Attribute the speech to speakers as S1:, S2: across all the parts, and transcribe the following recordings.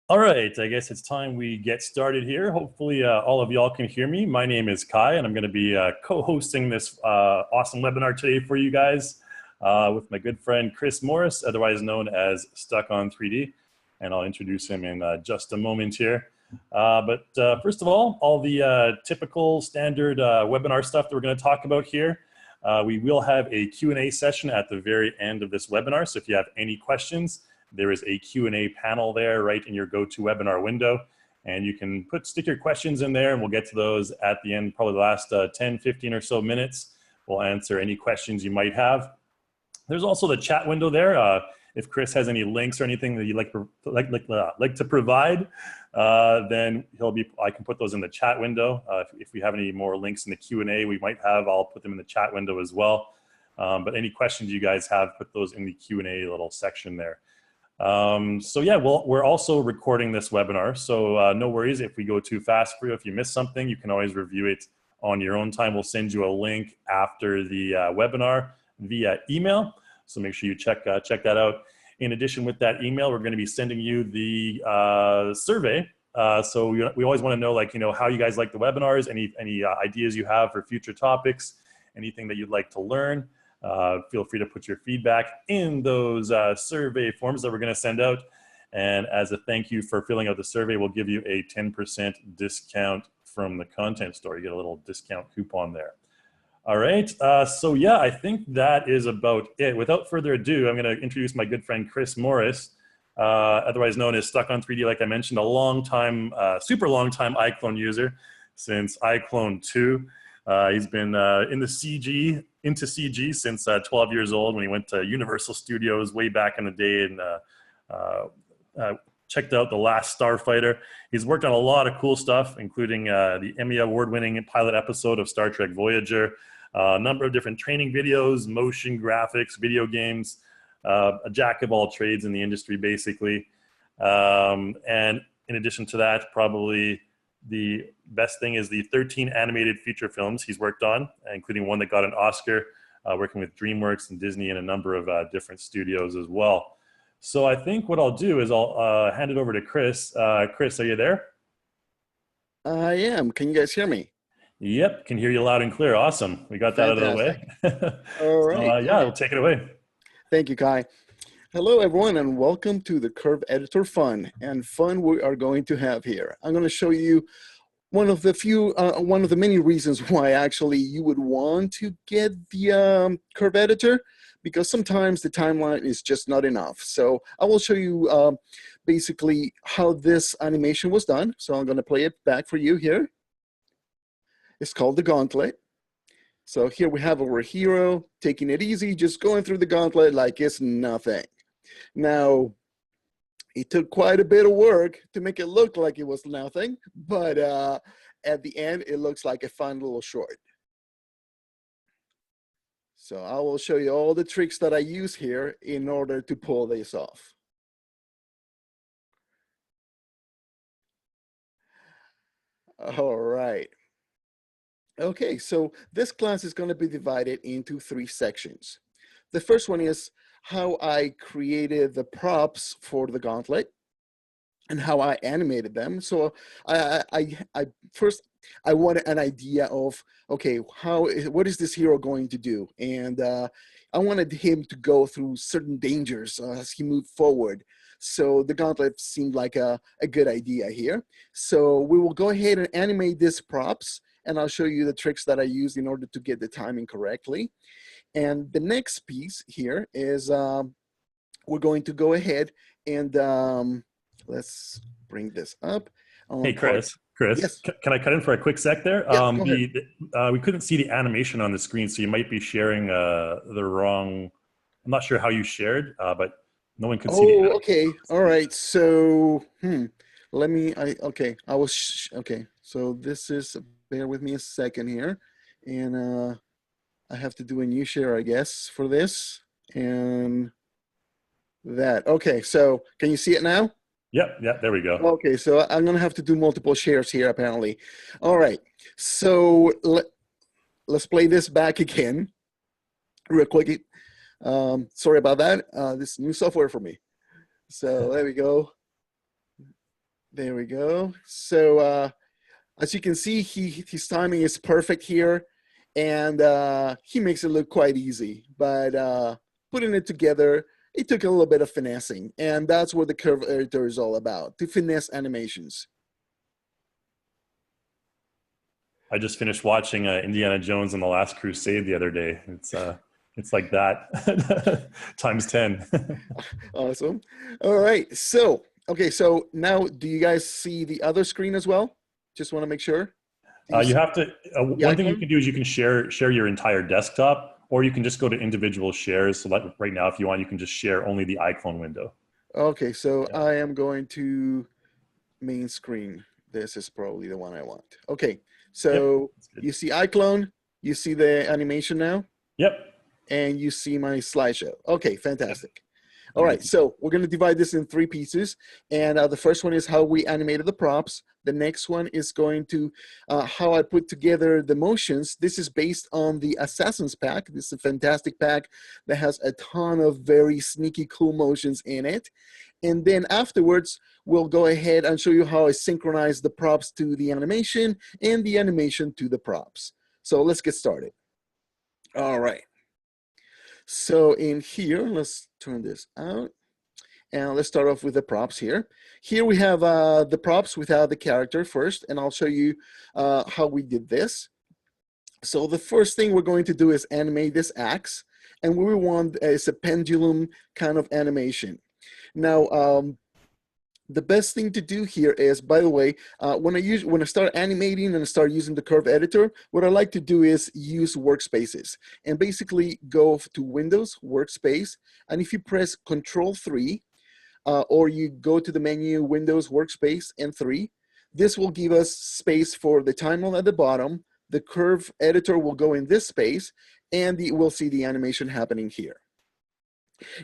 S1: All right, I guess it's time we get started here. Hopefully, all of y'all can hear me. My name is Kai, and I'm going to be co-hosting this awesome webinar today for you guys with my good friend Chris Morris, otherwise known as Stuck on 3D. And I'll introduce him in just a moment here. But first of all the typical standard webinar stuff that we're going to talk about here. We will have a Q&A session at the very end of this webinar, so if you have any questions, there is a Q&A panel there right in your GoToWebinar window, and you can stick your questions in there, and we'll get to those at the end, probably the last 10, 15 or so minutes. We'll answer any questions you might have. There's also the chat window there. If Chris has any links or anything that you'd like to provide, then I can put those in the chat window. If we have any more links in the Q&A we might have, I'll put them in the chat window as well. But any questions you guys have, put those in the Q&A little section there. So yeah, we're also recording this webinar, so no worries if we go too fast for you. If you miss something, you can always review it on your own time. We'll send you a link after the webinar via email, so make sure you check that out. In addition, with that email, we're going to be sending you the survey. So we always want to know, like, how you guys like the webinars, any ideas you have for future topics, anything that you'd like to learn. Feel free to put your feedback in those survey forms that we're going to send out. And as a thank you for filling out the survey, we'll give you a 10% discount from the content store. You get a little discount coupon there. All right, so yeah, I think that is about it. Without further ado, I'm going to introduce my good friend Chris Morris, otherwise known as Stuck on 3D, like I mentioned, a long time, super long time iClone user since iClone 2. He's been into CG since 12 years old, when he went to Universal Studios way back in the day and checked out The Last Starfighter. He's worked on a lot of cool stuff, including the Emmy award-winning pilot episode of Star Trek Voyager, a number of different training videos, motion graphics, video games, a jack of all trades in the industry, basically. And in addition to that, probably the best thing is the 13 animated feature films he's worked on, including one that got an Oscar, working with DreamWorks and Disney and a number of different studios as well. So I think what I'll do is I'll hand it over to Chris. Chris, are you there?
S2: I am. Can you guys hear me?
S1: Yep, can hear you loud and clear. Awesome. We got that out of the way.
S2: All right.
S1: Yeah, we'll take it away.
S2: Thank you, Kai. Hello, everyone, and welcome to the Curve Editor Fun. And fun we are going to have here. I'm going to show you one of the many reasons why actually you would want to get the Curve Editor, because sometimes the timeline is just not enough. So I will show you basically how this animation was done. So I'm going to play it back for you here. It's called the gauntlet. So here we have our hero taking it easy, just going through the gauntlet like it's nothing. Now, it took quite a bit of work to make it look like it was nothing, but at the end, it looks like a fun little short. So I will show you all the tricks that I use here in order to pull this off. All right. Okay, so this class is going to be divided into 3 sections. The first one is how I created the props for the gauntlet and how I animated them. So first I wanted an idea of, okay, what is this hero going to do? And I wanted him to go through certain dangers as he moved forward. So the gauntlet seemed like a good idea here. So we will go ahead and animate these props, and I'll show you the tricks that I used in order to get the timing correctly. And the next piece here is we're going to go ahead and let's bring this up.
S1: Hey, Chris, yes. Can I cut in for a quick sec there?
S2: Yeah,
S1: we couldn't see the animation on the screen, so you might be sharing the wrong, I'm not sure how you shared, but no one could see the animation.
S2: Okay, all right, so let me, okay, okay, so this is, bear with me a second here, and I have to do a new share, I guess, for this, and that. Okay, so can you see it now?
S1: Yep, there we go.
S2: Okay, so I'm gonna have to do multiple shares here, apparently. All right, so let's play this back again, real quick. Sorry about that. This is new software for me. So there we go. There we go. So as you can see, his timing is perfect here, and he makes it look quite easy. But putting it together, it took a little bit of finessing, and that's what the curve editor is all about, to finesse animations.
S1: I just finished watching Indiana Jones and the Last Crusade the other day. It's like that times 10.
S2: Awesome. All right. So, okay. So now, do you guys see the other screen as well? Just want to make sure. Do you
S1: You
S2: see
S1: have to.
S2: the
S1: One thing you
S2: icon?
S1: can do is you can share your entire desktop, or you can just go to individual shares. So, like right now, if you want, you can just share only the iClone window.
S2: Okay. So
S1: Yeah.
S2: I am going to main screen. This is probably the one I want. Okay.
S1: Yep.
S2: So
S1: That's good.
S2: you see iClone, you see the animation now,
S1: Yep.
S2: and you see my slideshow. Okay.
S1: Yep.
S2: Fantastic. All
S1: You're
S2: right,
S1: good to go.
S2: so we're going to divide this in three pieces. And the first one is how we animated the props. The next one is going to how I put together the motions. This is based on the Assassins pack. This is a fantastic pack that has a ton of very sneaky, cool motions in it. And then afterwards, we'll go ahead and show you how I synchronize the props to the animation and the animation to the props. So let's get started. All right. So in here, let's turn this out. And let's start off with the props here. Here we have the props without the character first, and I'll show you how we did this. So the first thing we're going to do is animate this axe, and what we want is a pendulum kind of animation. Now, the best thing to do here is, by the way, when I start animating and I start using the curve editor, what I like to do is use workspaces and basically go to Windows, Workspace, and if you press Control 3, or you go to the menu Windows Workspace and 3. This will give us space for the timeline at the bottom. The curve editor will go in this space, and we'll see the animation happening here.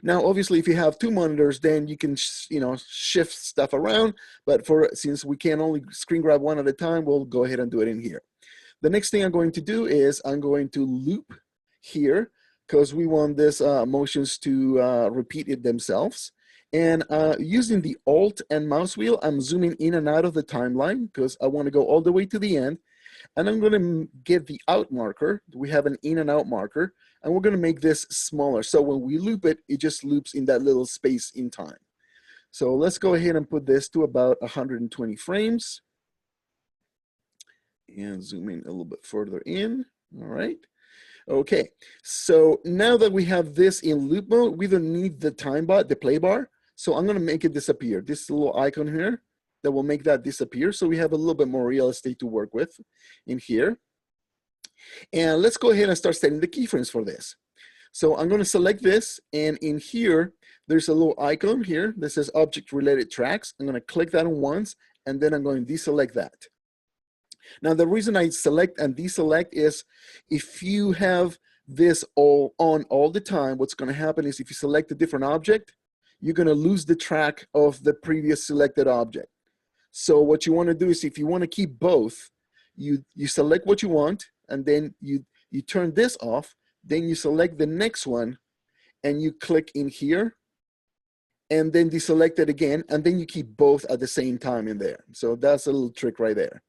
S2: Now, obviously, if you have two monitors, then you can shift stuff around. But since we can only screen grab one at a time, we'll go ahead and do it in here. The next thing I'm going to do is I'm going to loop here because we want this motions to repeat it themselves. And using the Alt and mouse wheel, I'm zooming in and out of the timeline because I want to go all the way to the end. And I'm going to get the out marker. We have an in and out marker. And we're going to make this smaller. So when we loop it, it just loops in that little space in time. So let's go ahead and put this to about 120 frames. And zoom in a little bit further in. All right. Okay. So now that we have this in loop mode, we don't need the time bar, the play bar. So I'm going to make it disappear. This little icon here that will make that disappear. So we have a little bit more real estate to work with in here. And let's go ahead and start setting the keyframes for this. So I'm going to select this, and in here, there's a little icon here that says object related tracks. I'm going to click that on once, and then I'm going to deselect that. Now, the reason I select and deselect is if you have this all on all the time, what's going to happen is if you select a different object, you're going to lose the track of the previous selected object. So what you want to do is if you want to keep both, you select what you want, and then you turn this off, then you select the next one, and you click in here, and then deselect it again, and then you keep both at the same time in there. So that's a little trick right there.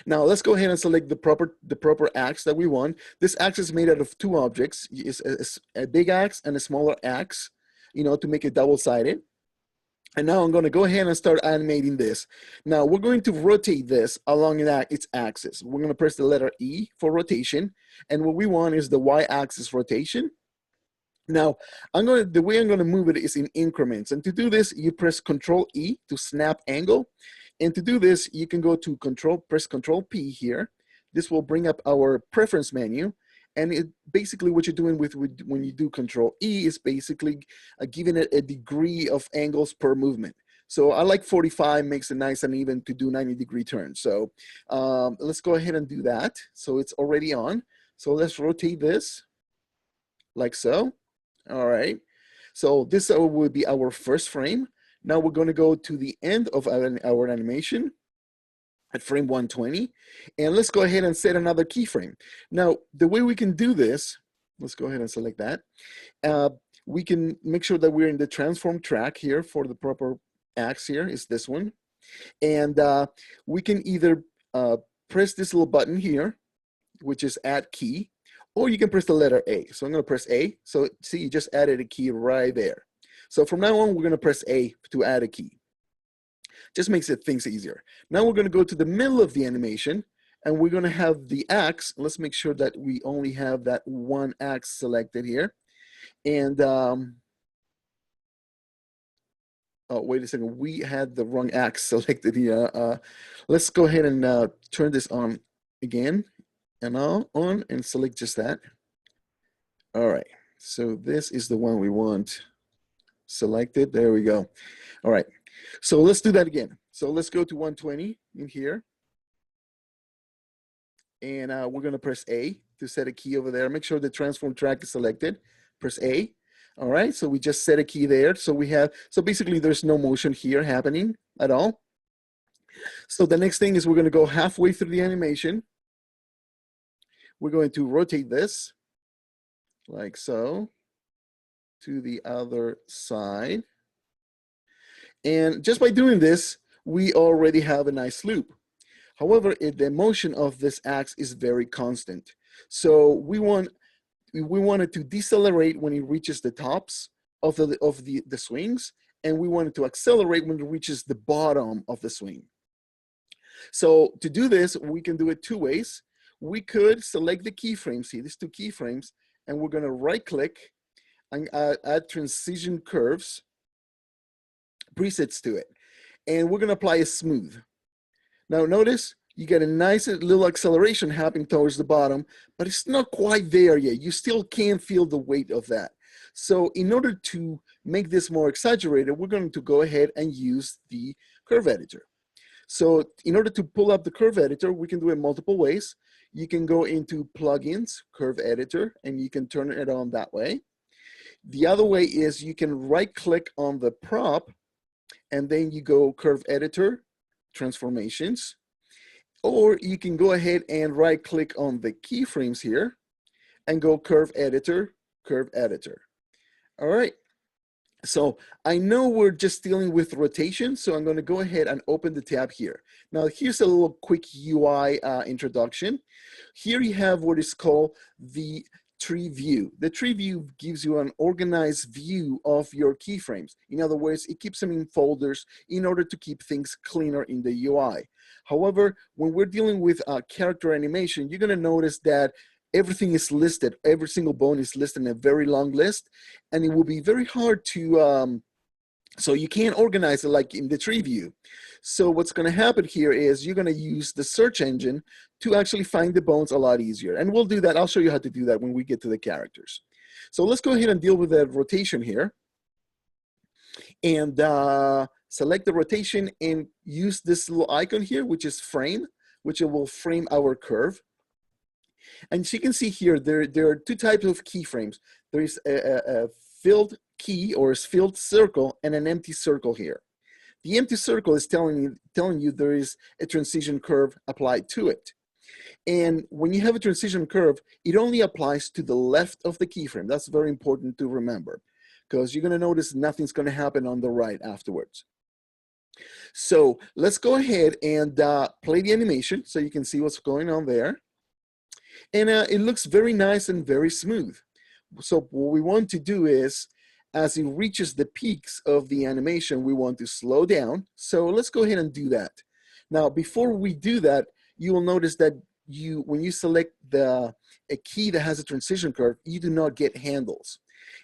S2: Now let's go ahead and select the proper axe that we want. This axe is made out of two objects. It's a big axe and a smaller axe, to make it double-sided. And now I'm going to go ahead and start animating this. Now we're going to rotate this along its axis. We're going to press the letter E for rotation. And what we want is the Y-axis rotation. Now, the way I'm going to move it is in increments. And to do this, you press Control E to snap angle. And to do this, you can go to press Control P here. This will bring up our preference menu. And basically what you're doing when you do Control E is basically giving it a degree of angles per movement. So I like 45, makes it nice and even to do 90-degree turns. So let's go ahead and do that. So it's already on. So let's rotate this like so. All right. So this would be our first frame. Now we're going to go to the end of our animation at frame 120. And let's go ahead and set another keyframe. Now, the way we can do this, let's go ahead and select that. We can make sure that we're in the transform track here for the proper axe here is this one. And we can either press this little button here, which is add key, or you can press the letter A. So I'm going to press A. So see, you just added a key right there. So from now on, we're going to press A to add a key. Just makes things easier. Now we're going to go to the middle of the animation, and we're going to have the axe. Let's make sure that we only have that one axe selected here. And oh, wait a second, we had the wrong axe selected here. Let's go ahead and turn this on again, and on, and select just that. All right, so this is the one we want selected. There we go. All right, so let's do that again. So let's go to 120 in here. And we're going to press A to set a key over there. Make sure the transform track is selected. Press A. All right, so we just set a key there. So we have, so basically there's no motion here happening at all. So the next thing is we're going to go halfway through the animation. We're going to rotate this like so to the other side. And just by doing this, we already have a nice loop. However, the motion of this axe is very constant. So we want it to decelerate when it reaches the tops of the swings, and we want it to accelerate when it reaches the bottom of the swing. So to do this, we can do it two ways. We could select the keyframes here, these two keyframes, and we're going to right-click and add transition curves, presets to it. And we're going to apply a smooth. Now notice you get a nice little acceleration happening towards the bottom, but it's not quite there yet. You still can't feel the weight of that. So in order to make this more exaggerated, we're going to go ahead and use the curve editor. So in order to pull up the curve editor, we can do it multiple ways. You can go into plugins, curve editor, and you can turn it on that way. The other way is you can right click on the prop, and then you go curve editor, transformations, or you can go ahead and right click on the keyframes here and go curve editor, curve editor. All right. So I know we're just dealing with rotation, so I'm going to go ahead and open the tab here. Now here's a little quick UI introduction. Here you have what is called the tree view. The tree view gives you an organized view of your keyframes. In other words, it keeps them in folders in order to keep things cleaner in the UI. However, when we're dealing with character animation, you're going to notice that everything is listed. Every single bone is listed in a very long list, and it will be very hard to, so you can't organize it like in the tree view. So what's going to happen here is you're going to use the search engine to actually find the bones a lot easier. And we'll do that. I'll show you how to do that when we get to the characters. So let's go ahead and deal with the rotation here. And select the rotation and use this little icon here, which is frame, which will frame our curve. And as you can see here, there are two types of keyframes. There is a filled key or a filled circle and an empty circle here. The empty circle is telling you there is a transition curve applied to it. And when you have a transition curve, it only applies to the left of the keyframe. That's very important to remember, because you're going to notice nothing's going to happen on the right afterwards. So let's go ahead and play the animation so you can see what's going on there. And it looks very nice and very smooth. So what we want to do is, as it reaches the peaks of the animation, we want to slow down. So let's go ahead and do that. Now, before we do that, you will notice that when you select a key that has a transition curve, you do not get handles.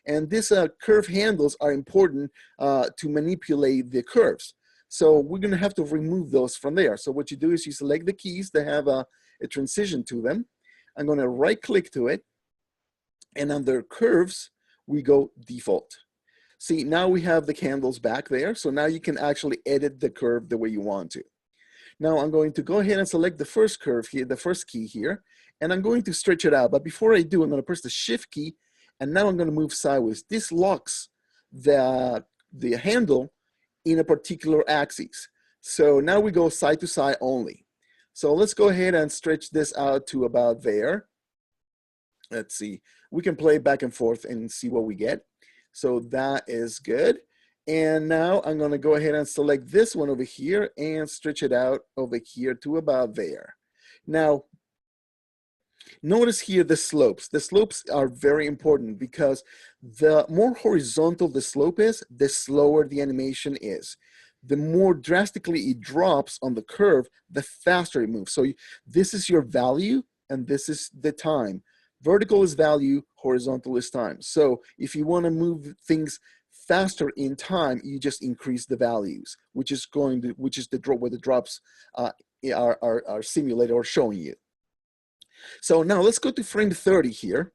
S2: And these curve handles are important to manipulate the curves. So we're going to have to remove those from there. So what you do is you select the keys that have a transition to them. I'm going to right click to it, and under curves, we go default. See, now we have the handles back there. So now you can actually edit the curve the way you want to. Now I'm going to go ahead and select the first curve here, the first key here, and I'm going to stretch it out. But before I do, I'm going to press the shift key, and now I'm going to move sideways. This locks the handle in a particular axis. So now we go side to side only. So let's go ahead and stretch this out to about there. Let's see, we can play back and forth and see what we get. So that is good. And now I'm going to go ahead and select this one over here and stretch it out over here to about there. Now, notice here the slopes. The slopes are very important because the more horizontal the slope is, the slower the animation is. The more drastically it drops on the curve, the faster it moves. So this is your value and this is the time. Vertical is value, horizontal is time. So if you want to move things faster in time, you just increase the values, which is the drop where the drops are simulated or showing you. So now let's go to frame 30 here.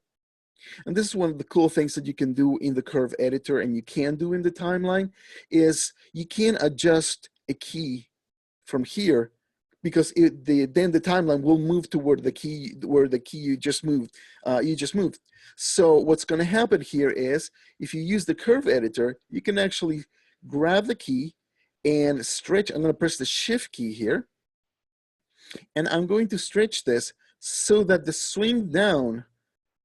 S2: And this is one of the cool things that you can do in the curve editor and you can do in the timeline is you can adjust a key from here because then the timeline will move toward the key where the key you just moved. So what's going to happen here is if you use the curve editor, you can actually grab the key and stretch. I'm going to press the shift key here. And I'm going to stretch this so that the swing down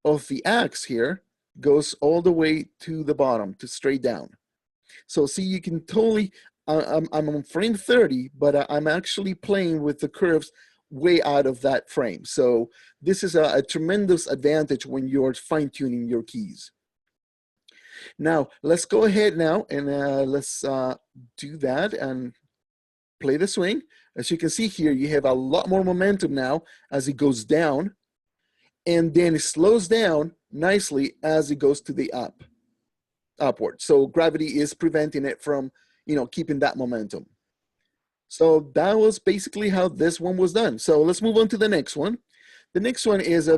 S2: of the axe here goes all the way to the bottom, to straight down. So see, you can totally, I'm on frame 30, but I'm actually playing with the curves way out of that frame. So this is a tremendous advantage when you're fine-tuning your keys. Now, let's go ahead now and let's do that and play the swing. As you can see here, you have a lot more momentum now as it goes down, and then it slows down nicely as it goes to the upward. So gravity is preventing it from, keeping that momentum. So that was basically how this one was done. So let's move on to the next one. The next one is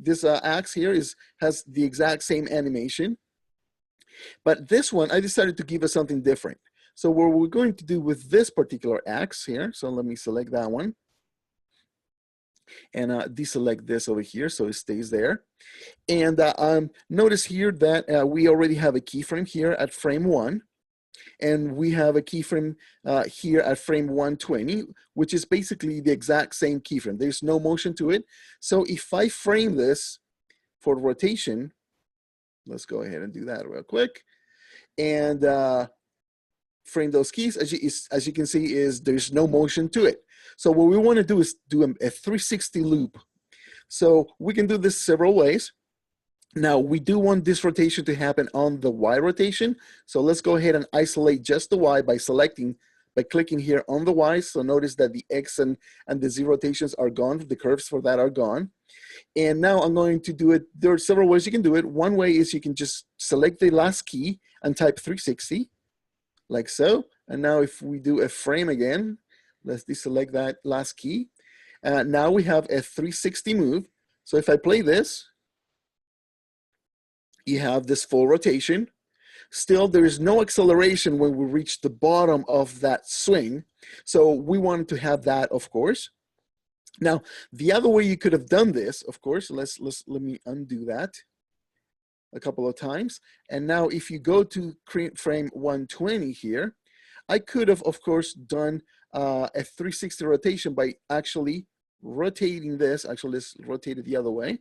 S2: this axe here has the exact same animation, but this one I decided to give us something different. So what we're going to do with this particular axe here, so let me select that one and deselect this over here so it stays there. And notice here that we already have a keyframe here at frame 1, and we have a keyframe here at frame 120, which is basically the exact same keyframe. There's no motion to it. So if I frame this for rotation, let's go ahead and do that real quick. And frame those keys, as you can see, there's no motion to it. So what we want to do is do a 360 loop. So we can do this several ways. Now we do want this rotation to happen on the Y rotation. So let's go ahead and isolate just the Y by clicking here on the Y. So notice that the X and the Z rotations are gone. The curves for that are gone. And now I'm going to do it. There are several ways you can do it. One way is you can just select the last key and type 360. Like so. And now if we do a frame again, let's deselect that last key. Now we have a 360 move. So if I play this, you have this full rotation. Still, there is no acceleration when we reach the bottom of that swing. So we wanted to have that, of course. Now, the other way you could have done this, of course, let me undo that a couple of times. And now if you go to frame 120 here, I could have, of course, done a 360 rotation by actually rotating this. Actually, let's rotate it the other way.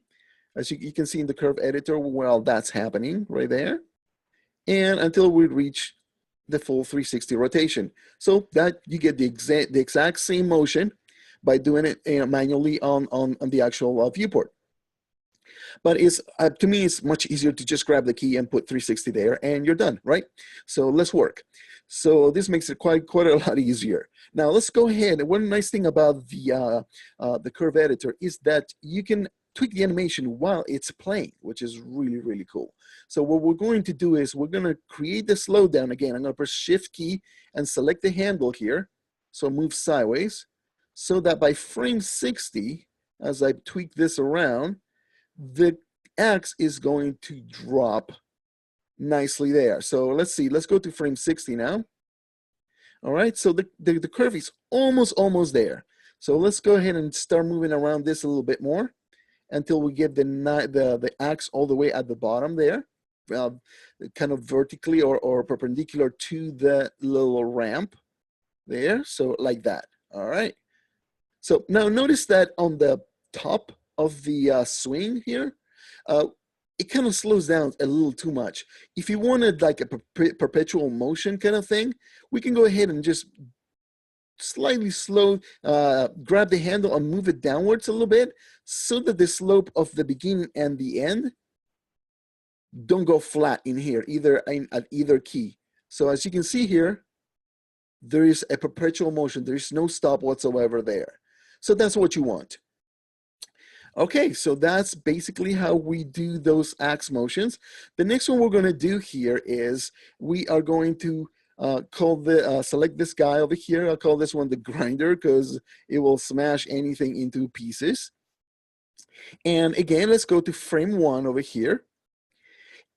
S2: As you can see in the curve editor, well, that's happening right there. And until we reach the full 360 rotation. So that you get the exact same motion by doing it manually on the actual viewport. But to me, it's much easier to just grab the key and put 360 there and you're done, right? So let's work. So this makes it quite a lot easier. Now let's go ahead. One nice thing about the curve editor is that you can tweak the animation while it's playing, which is really, really cool. So what we're going to do is we're going to create the slowdown again. I'm going to press Shift key and select the handle here. So move sideways so that by frame 60, as I tweak this around, the X is going to drop nicely there. So let's see, let's go to frame 60 now. All right, so the curve is almost there. So let's go ahead and start moving around this a little bit more until we get the X all the way at the bottom there, kind of vertically or perpendicular to the little ramp there. So like that, all right. So now notice that on the top of the swing here, it kind of slows down a little too much. If you wanted like a perpetual motion kind of thing, we can go ahead and just slightly slow, grab the handle and move it downwards a little bit so that the slope of the beginning and the end don't go flat in here, at either key. So as you can see here, there is a perpetual motion. There is no stop whatsoever there. So that's what you want. Okay, so that's basically how we do those axe motions. The next one we're going to do here is we are going to select this guy over here. I'll call this one the grinder because it will smash anything into pieces. And again, let's go to frame 1 over here.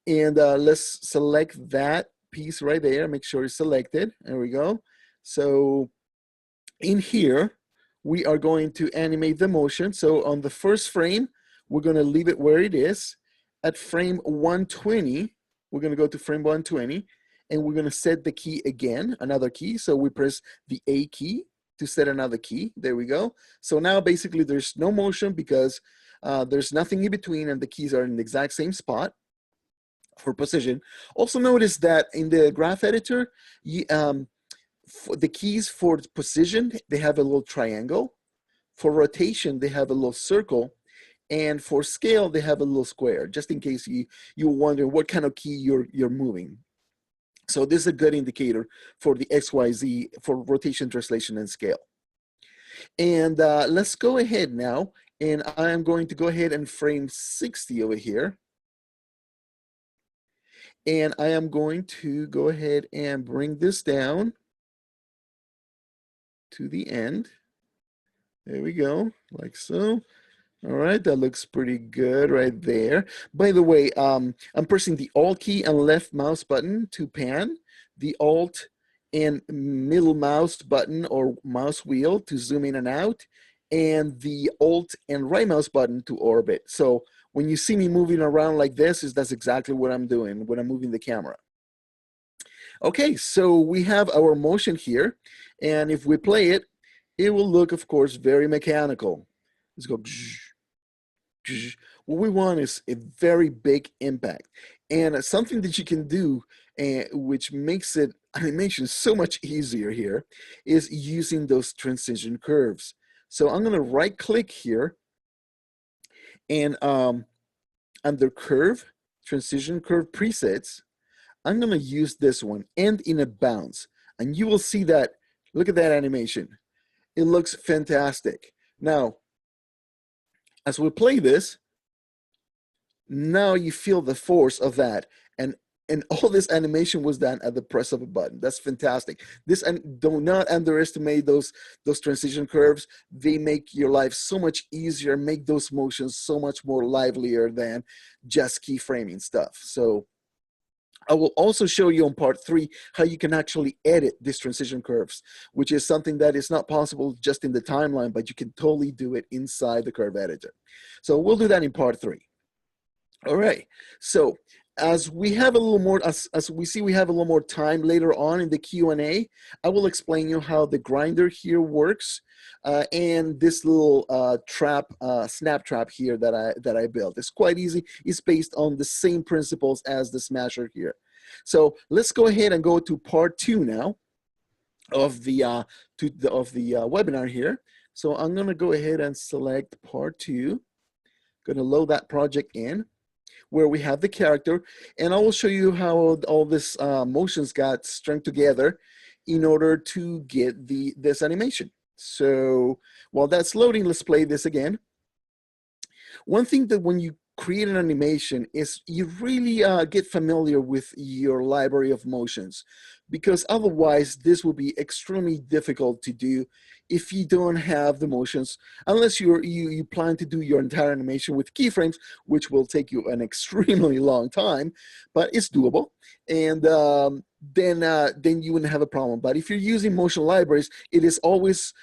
S2: And let's select that piece right there. Make sure it's selected. There we go. So in here, we are going to animate the motion. So on the first frame, we're going to leave it where it is. At frame 120, we're going to go to frame 120, and we're going to set the key again, another key. So we press the A key to set another key. There we go. So now basically there's no motion because there's nothing in between, and the keys are in the exact same spot for position. Also notice that in the graph editor, for the keys for position, they have a little triangle. For rotation, they have a little circle. And for scale, they have a little square, just in case you wonder what kind of key you're moving. So this is a good indicator for the XYZ, for rotation, translation, and scale. And let's go ahead now, and I'm going to go ahead and frame 60 over here. And I am going to go ahead and bring this down to the end. There we go, like so. All right, that looks pretty good right there. By the way, I'm pressing the Alt key and left mouse button to pan, the Alt and middle mouse button or mouse wheel to zoom in and out, and the Alt and right mouse button to orbit. So when you see me moving around like this, that's exactly what I'm doing when I'm moving the camera. Okay, so we have our motion here, and if we play it, it will look, of course, very mechanical. Let's go. What we want is a very big impact. And something that you can do, which makes animation so much easier here, is using those transition curves. So I'm going to right click here, and under curve, transition curve presets, I'm going to use this one, end in a bounce. And you will see that, look at that animation. It looks fantastic. Now, as we play this, now you feel the force of that. And all this animation was done at the press of a button. That's fantastic. And do not underestimate those transition curves. They make your life so much easier, make those motions so much more livelier than just keyframing stuff. So I will also show you on part 3 how you can actually edit these transition curves, which is something that is not possible just in the timeline, but you can totally do it inside the curve editor. So we'll do that in part 3. All right, so as we have a little more, as we see we have a little more time later on in the Q&A, I will explain you how the grinder here works and this little snap trap here that I built. It's quite easy. It's based on the same principles as the smasher here. So let's go ahead and go to part 2 now of the webinar here. So I'm going to go ahead and select part 2. Going to load that project in, where we have the character, and I will show you how all this motions got strung together in order to get this animation. So while that's loading, let's play this again. One thing that when you create an animation is you really get familiar with your library of motions, because otherwise this will be extremely difficult to do if you don't have the motions, unless you plan to do your entire animation with keyframes, which will take you an extremely long time, but it's doable. And then you wouldn't have a problem. But if you're using motion libraries, it is always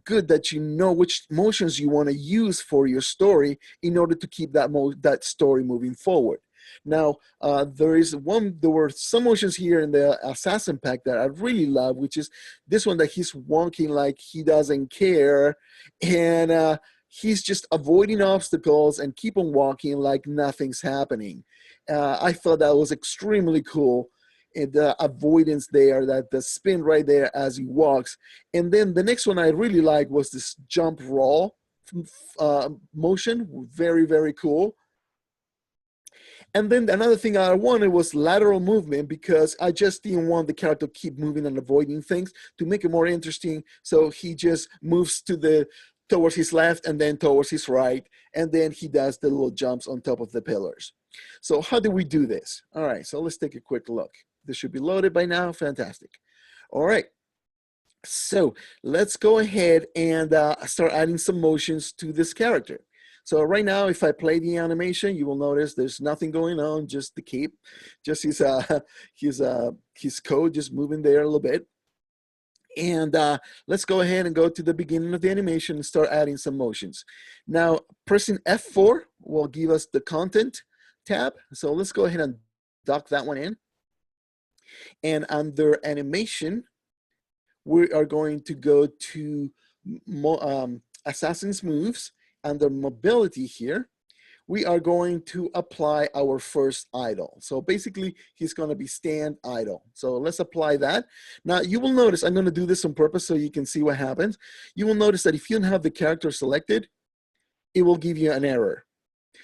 S2: good that you know which motions you want to use for your story in order to keep that story moving forward. Now, there were some motions here in the Assassin pack that I really love, which is this one that he's wonking like he doesn't care, and he's just avoiding obstacles and keep on walking like nothing's happening. I thought that was extremely cool. And the avoidance there, that the spin right there as he walks. And then the next one I really liked was this jump roll motion. Very, very cool. And then another thing I wanted was lateral movement, because I just didn't want the character to keep moving and avoiding things, to make it more interesting. So he just moves towards his left and then towards his right, and then he does the little jumps on top of the pillars. So how do we do this? All right, so let's take a quick look. This should be loaded by now. Fantastic. All right. So let's go ahead and start adding some motions to this character. So right now, if I play the animation, you will notice there's nothing going on, just the cape, just his code just moving there a little bit. And let's go ahead and go to the beginning of the animation and start adding some motions. Now, pressing F4 will give us the content tab. So let's go ahead and dock that one in. And under animation, we are going to go to Assassin's Moves. Under mobility here, we are going to apply our first idle. So basically, he's going to be stand idle. So let's apply that. Now, you will notice, I'm going to do this on purpose so you can see what happens. You will notice that if you don't have the character selected, it will give you an error.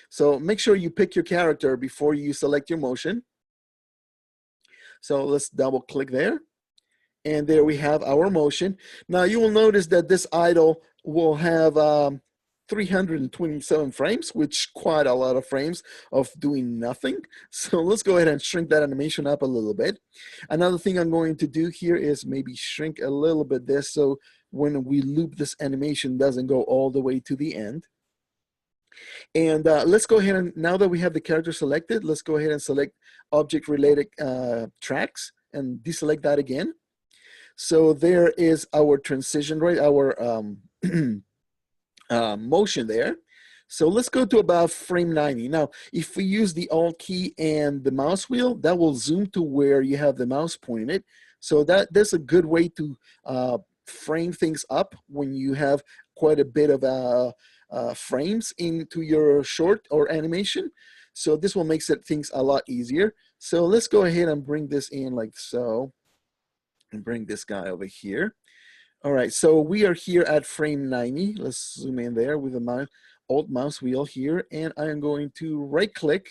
S2: So make sure you pick your character before you select your motion. So let's double click there. And there we have our motion. Now you will notice that this idle will have 327 frames, which quite a lot of frames of doing nothing. So let's go ahead and shrink that animation up a little bit. Another thing I'm going to do here is maybe shrink a little bit this, so when we loop this animation doesn't go all the way to the end. And let's go ahead and, now that we have the character selected, let's go ahead and select object related tracks and deselect that again. So there is our transition, right? Our motion there. So let's go to about frame 90. Now, if we use the Alt key and the mouse wheel, that will zoom to where you have the mouse pointed. So that's a good way to frame things up when you have quite a bit of frames into your short or animation. So this will make things a lot easier. So let's go ahead and bring this in like so, and bring this guy over here. All right, so we are here at frame 90. Let's zoom in there with the Alt mouse wheel here, and I am going to right click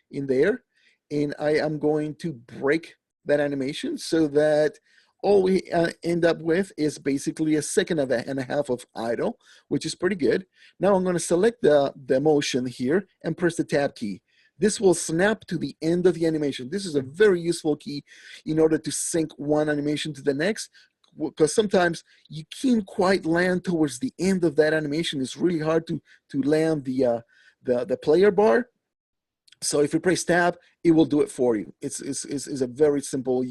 S2: in there, and I am going to break that animation so that all we end up with is basically a second and a half of idle, which is pretty good. Now I'm going to select the motion here and press the tab key. This will snap to the end of the animation. This is a very useful key in order to sync one animation to the next, because sometimes you can't quite land towards the end of that animation. It's really hard to land the player bar. So if you press tab, it will do it for you. It's a very simple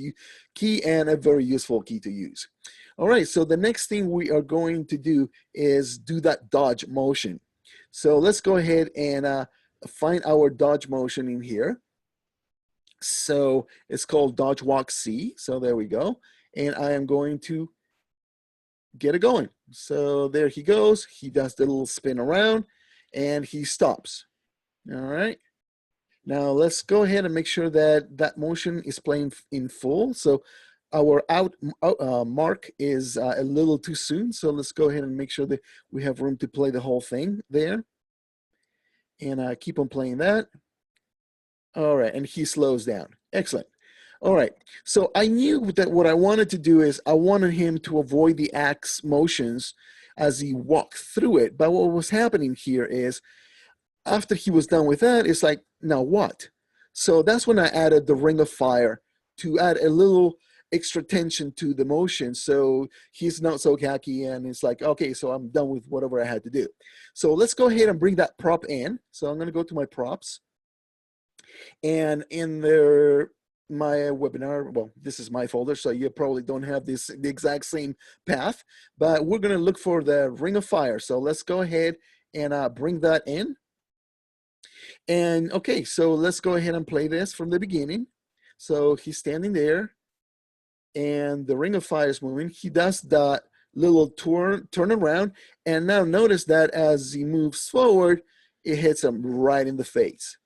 S2: key and a very useful key to use. All right, so the next thing we are going to do is do that dodge motion. So let's go ahead and find our dodge motion in here. So it's called dodge walk C. So there we go. And I am going to get it going. So there he goes. He does the little spin around and he stops. All right. Now let's go ahead and make sure that that motion is playing in full. So our out mark is a little too soon. So let's go ahead and make sure that we have room to play the whole thing there. And keep on playing that. All right, and he slows down. Excellent. All right, so I knew that what I wanted to do is I wanted him to avoid the axe motions as he walked through it. But what was happening here is after he was done with that, it's like, now what? So that's when I added the ring of fire to add a little extra tension to the motion. So he's not so cocky and it's like, okay, so I'm done with whatever I had to do. So let's go ahead and bring that prop in. So I'm gonna go to my props. And in my webinar, well, this is my folder, so you probably don't have the exact same path, but we're gonna look for the ring of fire. So let's go ahead and bring that in. And okay, so let's go ahead and play this from the beginning. So he's standing there and the ring of fire is moving. He does that little turn around. And now notice that as he moves forward, it hits him right in the face.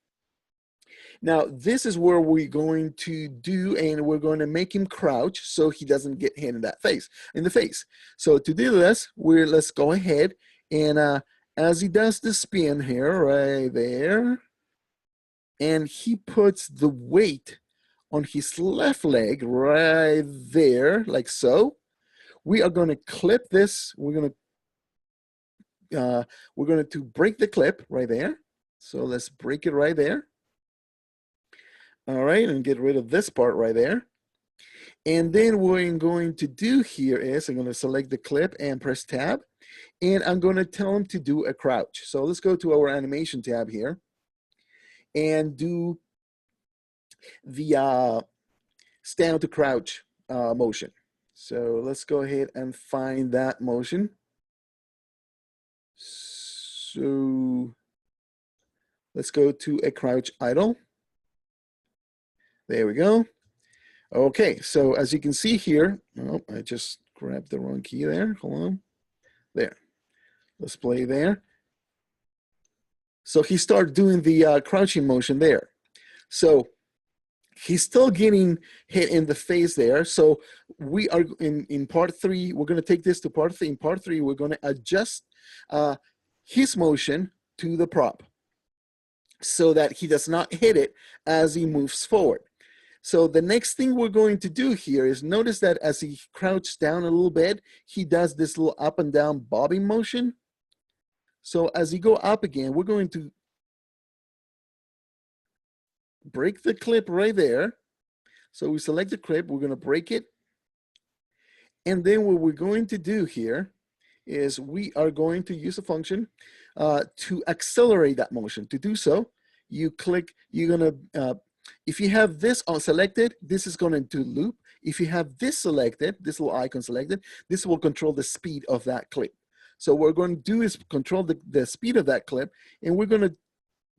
S2: Now, this is where we're going to do, and we're going to make him crouch so he doesn't get hit in the face. So to do this, let's go ahead and as he does the spin here, right there, and he puts the weight on his left leg right there, like so. We are going to clip this. We're going to break the clip right there. So let's break it right there. All right, and get rid of this part right there. And then what I'm going to do here is I'm going to select the clip and press tab, and I'm going to tell him to do a crouch. So let's go to our animation tab here and do the stand to crouch motion. So let's go ahead and find that motion. So let's go to a crouch idle. There we go. Okay, so as you can see here, oh, I just grabbed the wrong key there. Hold on. There. Let's play there. So he started doing the crouching motion there. So he's still getting hit in the face there. So we are in part 3, we're going to take this to part 3. In part 3, we're going to adjust his motion to the prop so that he does not hit it as he moves forward. So the next thing we're going to do here is notice that as he crouches down a little bit, he does this little up and down bobbing motion. So as he go up again, we're going to break the clip right there. So we select the clip, we're going to break it. And then what we're going to do here is we are going to use a function to accelerate that motion. To do so, you're going to, if you have this selected, this is going to loop. If you have this selected, this little icon selected, this will control the speed of that clip. So what we're going to do is control the speed of that clip, and we're going to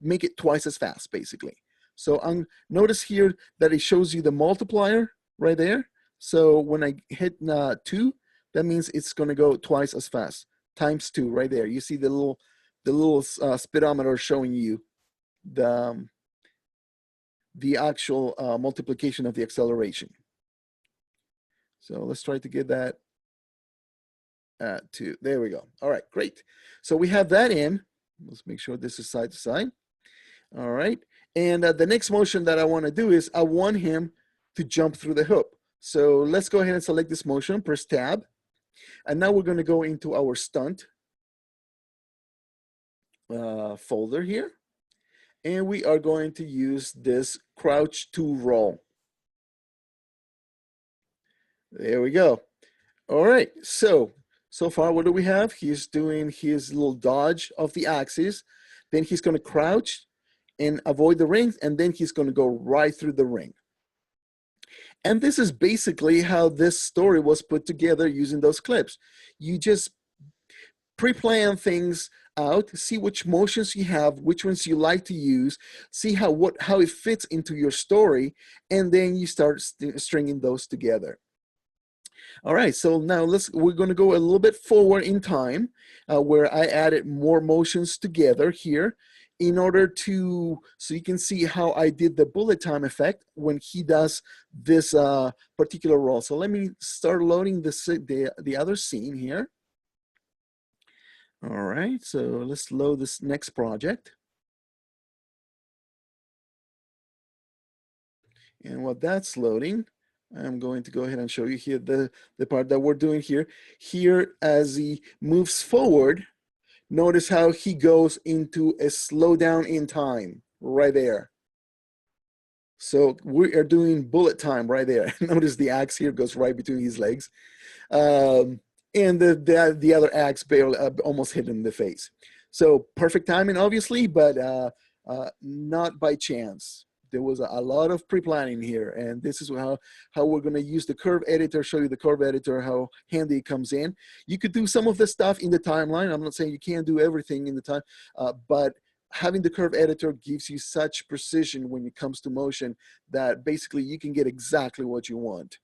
S2: make it twice as fast, basically. So notice here that it shows you the multiplier right there. So when I hit 2, that means it's going to go twice as fast, times 2 right there. You see the little speedometer showing you the actual multiplication of the acceleration. So let's try to get that at 2. There we go. All right, great. So we have that in. Let's make sure this is side to side. All right. And the next motion that I want to do is I want him to jump through the hoop. So let's go ahead and select this motion, press tab. And now we're going to go into our stunt folder here. And we are going to use this crouch to roll. There we go. All right. So far, what do we have? He's doing his little dodge of the axis. Then he's going to crouch and avoid the ring, and then he's going to go right through the ring. And this is basically how this story was put together using those clips. You just pre-plan things out, see which motions you have, which ones you like to use, see how it fits into your story, and then you start stringing those together. All right, so now we're going to go a little bit forward in time where I added more motions together here in order so you can see how I did the bullet time effect when he does this particular role. So let me start loading the other scene here. All right, so let's load this next project. And while that's loading, I'm going to go ahead and show you here the part that we're doing here. Here, as he moves forward, notice how he goes into a slowdown in time right there. So we are doing bullet time right there. Notice the axe here goes right between his legs. And the other axe barely almost hit him in the face. So perfect timing, obviously, but not by chance. There was a lot of pre-planning here, and this is how we're going to use the curve editor, show you the curve editor, how handy it comes in. You could do some of this stuff in the timeline. I'm not saying you can't do everything in the time, but having the curve editor gives you such precision when it comes to motion that basically you can get exactly what you want.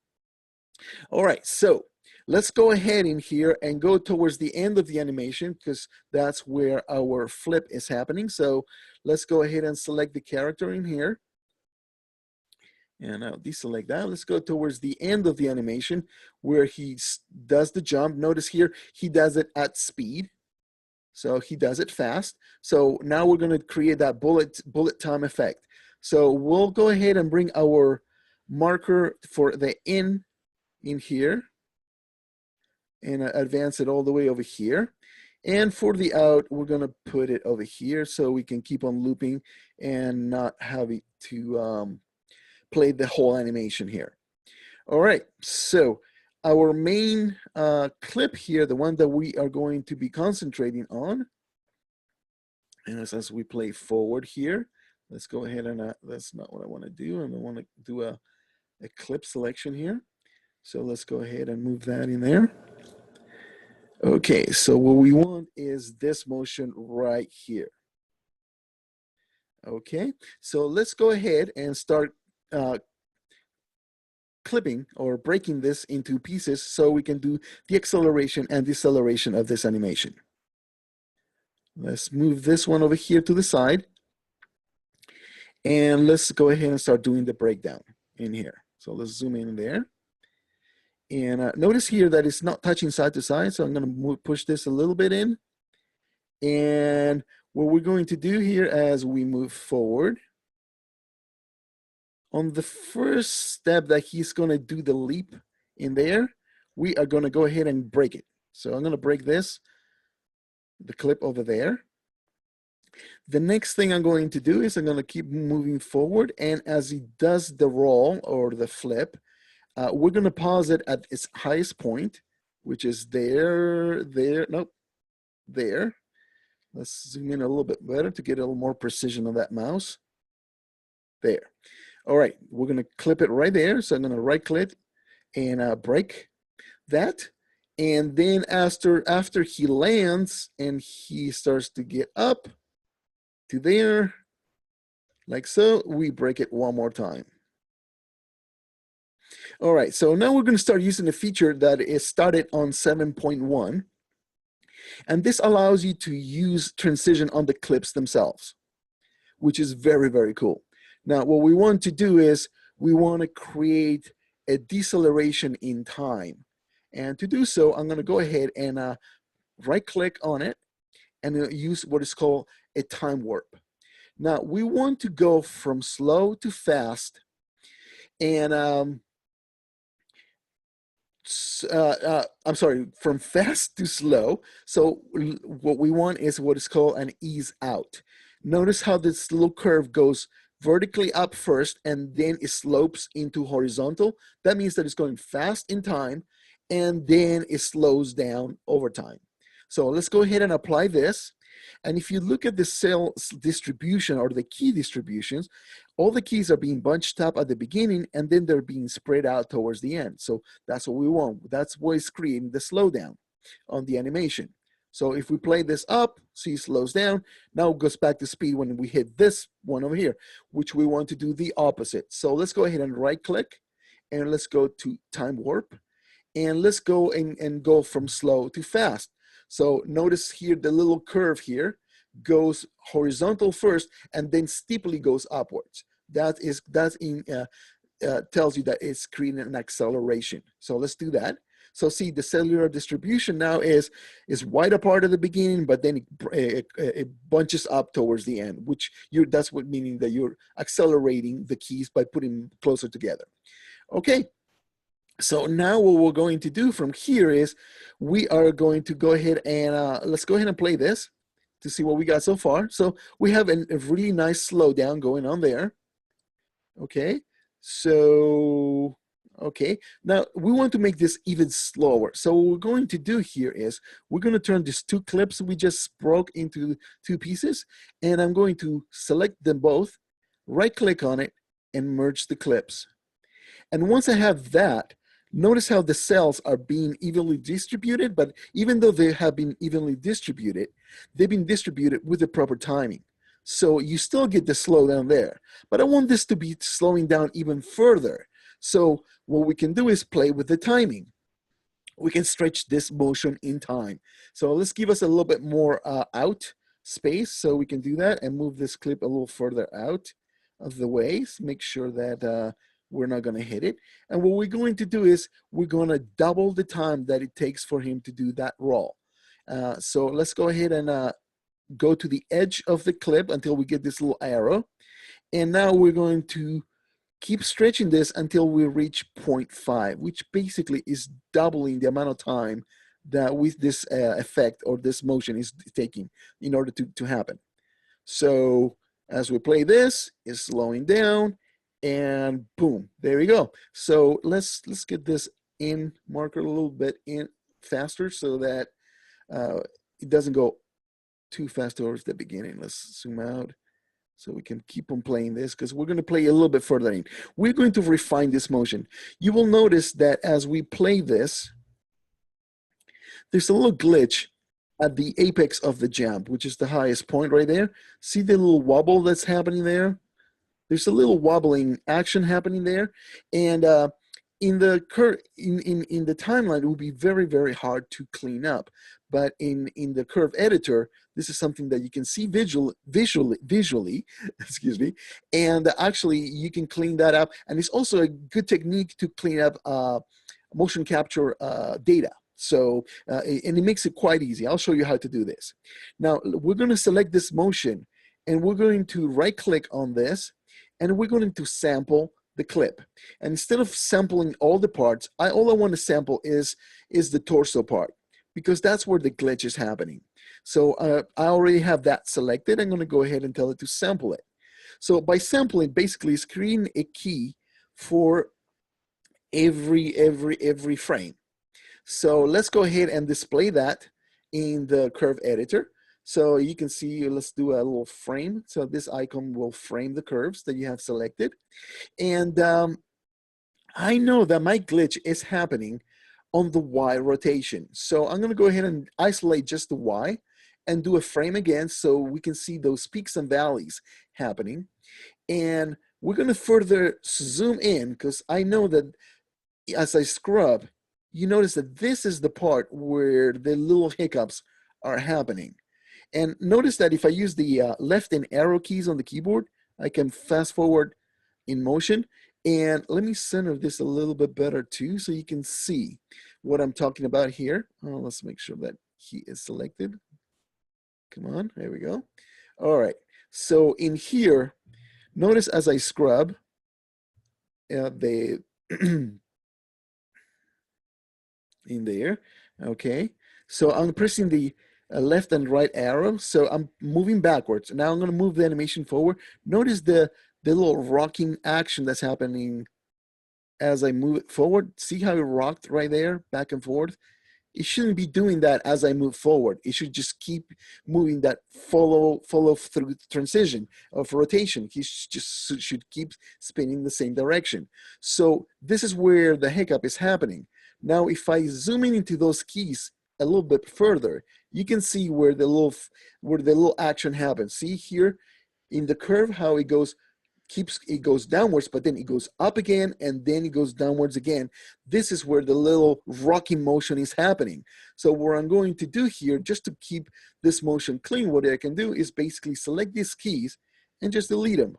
S2: All right, so Let's go ahead in here and go towards the end of the animation because that's where our flip is happening. So let's go ahead and select the character in here. And I'll deselect that. Let's go towards the end of the animation where he does the jump. Notice here, he does it at speed. So he does it fast. So now we're going to create that bullet time effect. So we'll go ahead and bring our marker for the in here and advance it all the way over here. And for the out, we're going to put it over here so we can keep on looping and not have it to play the whole animation here. All right, so our main clip here, the one that we are going to be concentrating on, and as we play forward here, let's go ahead and that's not what I want to do. I want to do a clip selection here. So let's go ahead and move that in there. Okay, so what we want is this motion right here. Okay, so let's go ahead and start clipping or breaking this into pieces so we can do the acceleration and deceleration of this animation. Let's move this one over here to the side. And let's go ahead and start doing the breakdown in here. So let's zoom in there. And notice here that it's not touching side to side. So I'm going to push this a little bit in. And what we're going to do here as we move forward, on the first step that he's going to do the leap in there, we are going to go ahead and break it. So I'm going to break this, the clip over there. The next thing I'm going to do is I'm going to keep moving forward. And as he does the roll or the flip, we're going to pause it at its highest point, which is there. Let's zoom in a little bit better to get a little more precision on that mouse. There. All right, we're going to clip it right there. So I'm going to right click and break that. And then after he lands and he starts to get up to there, like so, we break it one more time. All right, so now we're going to start using a feature that is started on 7.1. And this allows you to use transition on the clips themselves, which is very, very cool. Now, what we want to do is we want to create a deceleration in time. And to do so, I'm going to go ahead and right-click on it and use what is called a time warp. Now, we want to go from slow to fast and I'm sorry, from fast to slow. So what we want is what is called an ease out. Notice how this little curve goes vertically up first and then it slopes into horizontal. That means that it's going fast in time and then it slows down over time. So let's go ahead and apply this. And if you look at the cell distribution or the key distributions, all the keys are being bunched up at the beginning and then they're being spread out towards the end. So that's what we want. That's what is creating the slowdown on the animation. So if we play this up, see, it slows down. Now it goes back to speed when we hit this one over here, which we want to do the opposite. So let's go ahead and right click and let's go to time warp. And let's go and go from slow to fast. So notice here the little curve here goes horizontal first and then steeply goes upwards. That tells you that it's creating an acceleration. So let's do that. So see, the cellular distribution now is wide apart at the beginning, but then it bunches up towards the end, which that's what meaning that you're accelerating the keys by putting them closer together. Okay. So now what we're going to do from here is we are going to go ahead and let's go ahead and play this to see what we got so far. So we have a really nice slowdown going on there. Okay, so, okay. Now we want to make this even slower. So what we're going to do here is we're going to turn these two clips we just broke into two pieces. And I'm going to select them both, right click on it and merge the clips. And once I have that, notice how the cells are being evenly distributed, but even though they have been evenly distributed, they've been distributed with the proper timing. So you still get the slowdown there, but I want this to be slowing down even further. So what we can do is play with the timing. we can stretch this motion in time. So let's give us a little bit more out space so we can do that and move this clip a little further out of the way. So make sure that we're not going to hit it. And what we're going to do is we're going to double the time that it takes for him to do that roll. So let's go ahead and go to the edge of the clip until we get this little arrow. And now we're going to keep stretching this until we reach 0.5, which basically is doubling the amount of time that with this effect or this motion is taking in order to happen. So as we play this, it's slowing down and boom, there we go. So let's get this in marker a little bit in faster so that it doesn't go too fast towards the beginning. Let's zoom out so we can keep on playing this because we're going to play a little bit further in. We're going to refine this motion. You will notice that as we play this, there's a little glitch at the apex of the jump, which is the highest point right there. See the little wobble that's happening there? There's a little wobbling action happening there. And in the timeline, it will be very, very hard to clean up. But in the curve editor, this is something that you can see visually, excuse me, and actually you can clean that up. And it's also a good technique to clean up motion capture data. So, and it makes it quite easy. I'll show you how to do this. Now, we're going to select this motion, and we're going to right-click on this, and we're going to sample the clip. And instead of sampling all the parts, all I want to sample is the torso part, because that's where the glitch is happening. So I already have that selected. I'm going to go ahead and tell it to sample it. So by sampling, basically, it's creating a key for every frame. So let's go ahead and display that in the curve editor. So you can see, let's do a little frame. So this icon will frame the curves that you have selected. And I know that my glitch is happening on the Y rotation. So I'm gonna go ahead and isolate just the Y and do a frame again so we can see those peaks and valleys happening. And we're gonna further zoom in because I know that as I scrub, you notice that this is the part where the little hiccups are happening. And notice that if I use the left and arrow keys on the keyboard, I can fast forward in motion. And let me center this a little bit better too, so you can see what I'm talking about here. Oh, let's make sure that he is selected. Come on, there we go. All right, so in here, notice as I scrub, in there, okay? So I'm pressing the left and right arrow, so I'm moving backwards. Now I'm gonna move the animation forward. Notice the little rocking action that's happening as I move it forward. See how it rocked right there, back and forth? It shouldn't be doing that as I move forward. It should just keep moving that follow through transition of rotation. He just should keep spinning the same direction. So this is where the hiccup is happening. Now, if I zoom in into those keys a little bit further, you can see where the little action happens. See here in the curve how it goes downwards, but then it goes up again, and then it goes downwards again. This is where the little rocking motion is happening. So what I'm going to do here, just to keep this motion clean, what I can do is basically select these keys and just delete them.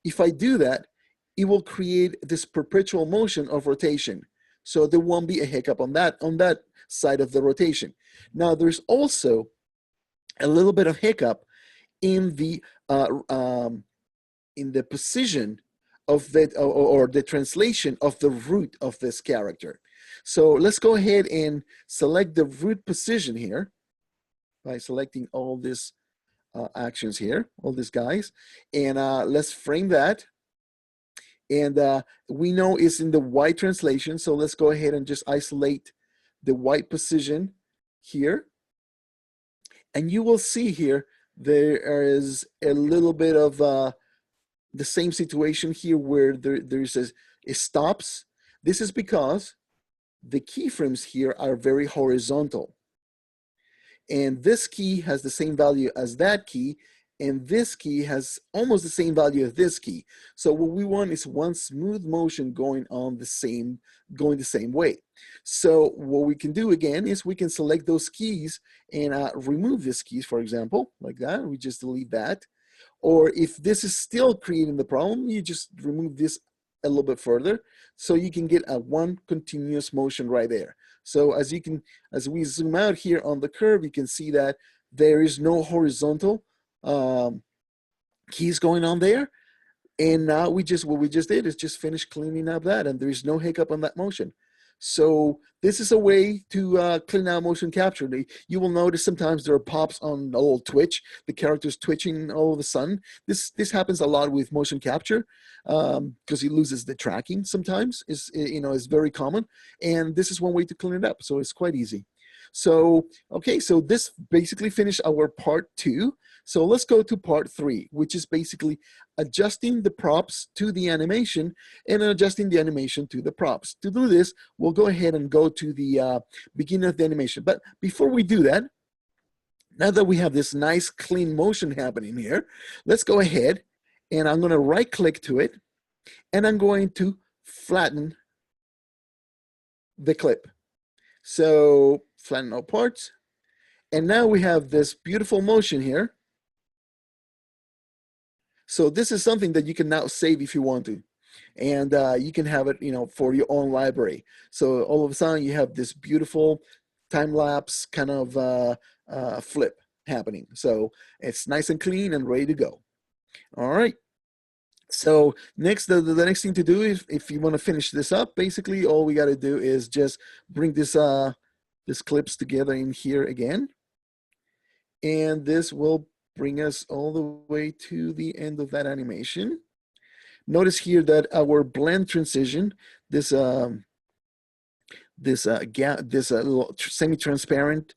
S2: If I do that, it will create this perpetual motion of rotation. So there won't be a hiccup on that side of the rotation. Now there's also a little bit of hiccup in the position of that, or the translation of the root of this character. So let's go ahead and select the root position here by selecting all these actions here, all these guys, and let's frame that. And we know it's in the Y translation, so let's go ahead and just isolate the Y position here. And you will see here there is a little bit of the same situation here where there's it stops. This is because the keyframes here are very horizontal. And this key has the same value as that key, and this key has almost the same value as this key. So what we want is one smooth motion going the same way. So what we can do again is we can select those keys and remove these keys, for example, like that. We just delete that. Or if this is still creating the problem, you just remove this a little bit further, so you can get a one continuous motion right there. So as we zoom out here on the curve, you can see that there is no horizontal keys going on there. And now what we just did is just finish cleaning up that, and there is no hiccup on that motion. So this is a way to clean out motion capture. You will notice sometimes there are pops on a little twitch, the character's twitching all of a sudden. This happens a lot with motion capture because he loses the tracking sometimes, is very common. And this is one way to clean it up. So it's quite easy. So, okay, so this basically finished our part 2. So let's go to part 3, which is basically adjusting the props to the animation and adjusting the animation to the props. To do this, we'll go ahead and go to the beginning of the animation. But before we do that, now that we have this nice clean motion happening here, let's go ahead and I'm going to right click to it and I'm going to flatten the clip. So flatten all parts. And now we have this beautiful motion here. So this is something that you can now save if you want to. And you can have it, for your own library. So all of a sudden you have this beautiful time-lapse kind of flip happening. So it's nice and clean and ready to go. All right. So next, the next thing to do is, if you want to finish this up, basically all we got to do is just bring this clips together in here again. And this will bring us all the way to the end of that animation. Notice here that our blend transition, this little semi-transparent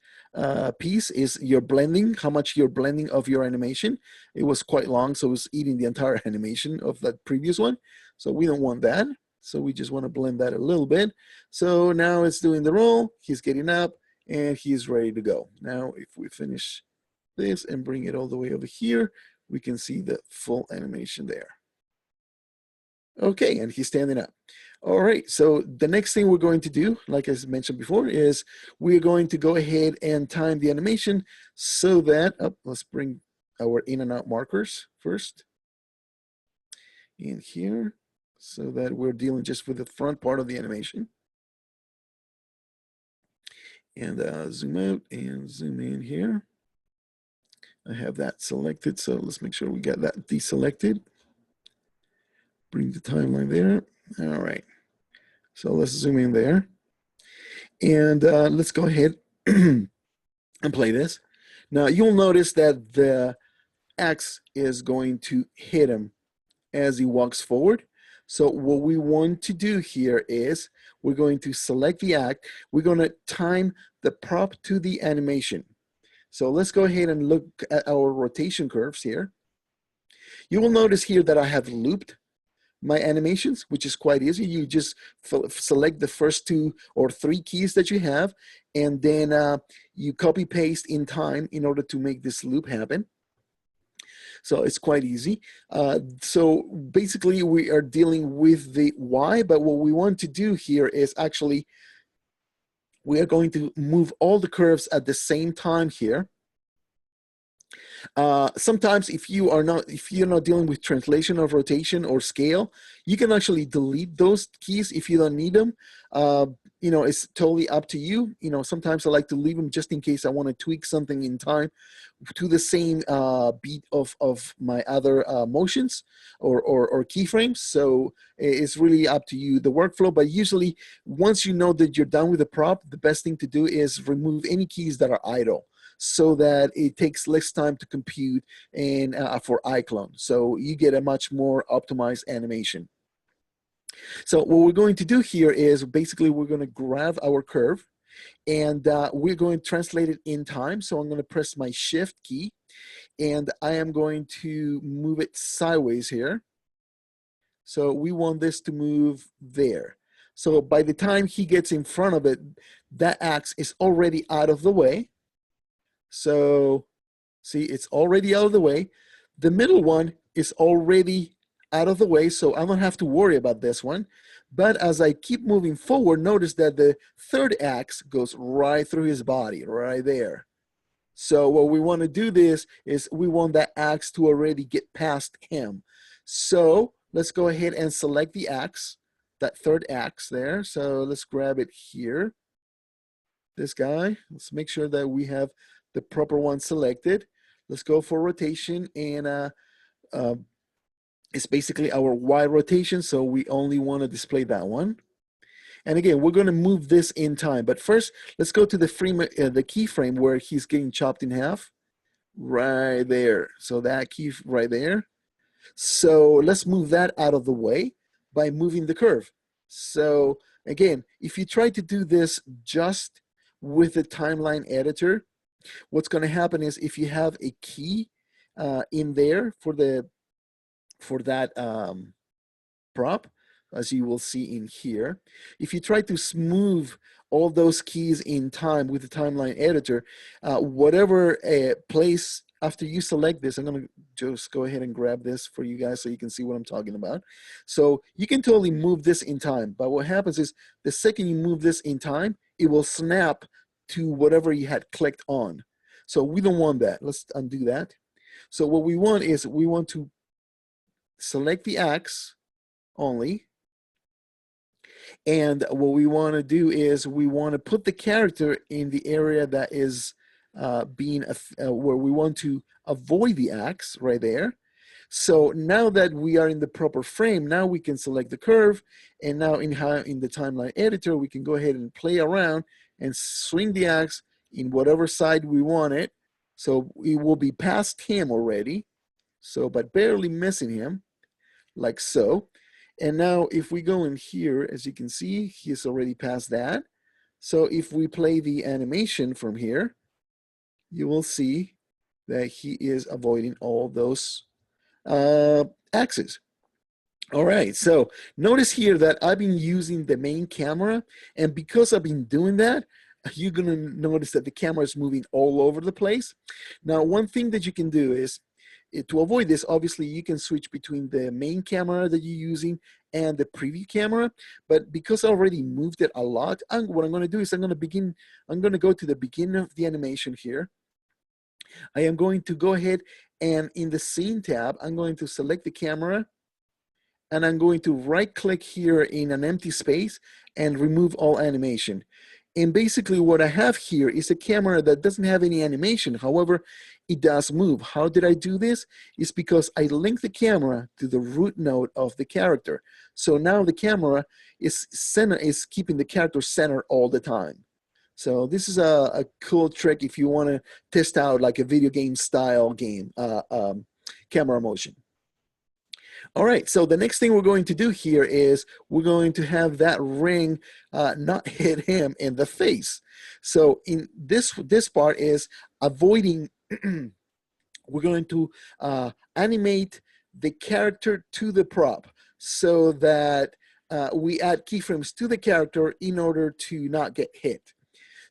S2: piece is your blending, how much you're blending of your animation. It was quite long, so it was eating the entire animation of that previous one. So we don't want that. So we just want to blend that a little bit. So now it's doing the roll, he's getting up, and he's ready to go. Now, if we finish this and bring it all the way over here, we can see the full animation there. Okay, and he's standing up. All right, so the next thing we're going to do, like I mentioned before, is we're going to go ahead and time the animation so that, let's bring our in and out markers first in here so that we're dealing just with the front part of the animation. And zoom out and zoom in here. I have that selected, so let's make sure we got that deselected. Bring the timeline there. All right. So let's zoom in there. And let's go ahead and play this. Now you'll notice that the X is going to hit him as he walks forward. So what we want to do here is we're going to select the act. We're going to time the prop to the animation. So let's go ahead and look at our rotation curves here. You will notice here that I have looped my animations, which is quite easy. You just select the first 2 or 3 keys that you have, and then you copy paste in time in order to make this loop happen. So it's quite easy. So basically we are dealing with the Y, but what we want to do here is actually we are going to move all the curves at the same time here. Sometimes if you're not dealing with translation of rotation or scale, you can actually delete those keys if you don't need them. It's totally up to you. Sometimes I like to leave them just in case I want to tweak something in time to the same beat of my other motions or keyframes. So it's really up to you, the workflow. But usually once you know that you're done with the prop, the best thing to do is remove any keys that are idle, so that it takes less time to compute and for iClone. So you get a much more optimized animation. So what we're going to do here is basically we're going to grab our curve and we're going to translate it in time. So I'm going to press my shift key and I am going to move it sideways here. So we want this to move there. So by the time he gets in front of it, that axe is already out of the way. So see, it's already out of the way. The middle one is already out of the way, so I don't have to worry about this one. But as I keep moving forward, notice that the third axe goes right through his body, right there. So what we want to do this is we want that axe to already get past him. So let's go ahead and select the axe, that third axe there. So let's grab it here. This guy, let's make sure that we have the proper one selected. Let's go for rotation, and it's basically our Y rotation, so we only want to display that one. And again, we're going to move this in time. But first, let's go to the frame, the keyframe where he's getting chopped in half. Right there. So that key right there. So let's move that out of the way by moving the curve. So again, if you try to do this just with the timeline editor, what's going to happen is if you have a key in there for that prop, as you will see in here, if you try to smooth all those keys in time with the timeline editor, whatever place after you select this, I'm going to just go ahead and grab this for you guys so you can see what I'm talking about. So you can totally move this in time, but what happens is the second you move this in time, it will snap to whatever you had clicked on. So we don't want that. Let's undo that. So what we want is we want to select the axe only. And what we want to do is we want to put the character in the area that is where we want to avoid the axe right there. So now that we are in the proper frame, now we can select the curve, and now in the timeline editor, we can go ahead and play around and swing the axe in whatever side we want it. So it will be past him already, so but barely missing him, like so. And now if we go in here, as you can see, he's already past that. So if we play the animation from here, you will see that he is avoiding all those axes. All right, so notice here that I've been using the main camera, and because I've been doing that, you're gonna notice that the camera is moving all over the place. Now, one thing that you can do is, to avoid this, obviously you can switch between the main camera that you're using and the preview camera, but because I already moved it a lot, what I'm gonna do is I'm gonna go to the beginning of the animation here. I am going to go ahead and in the scene tab, I'm going to select the camera, and I'm going to right click here in an empty space and remove all animation. And basically what I have here is a camera that doesn't have any animation. However, it does move. How did I do this? It's because I linked the camera to the root node of the character. So now the camera is keeping the character centered all the time. So this is a cool trick if you want to test out like a video game style game, camera motion. All right, so the next thing we're going to do here is we're going to have that ring not hit him in the face. So in this part is avoiding, we're going to animate the character to the prop so that we add keyframes to the character in order to not get hit.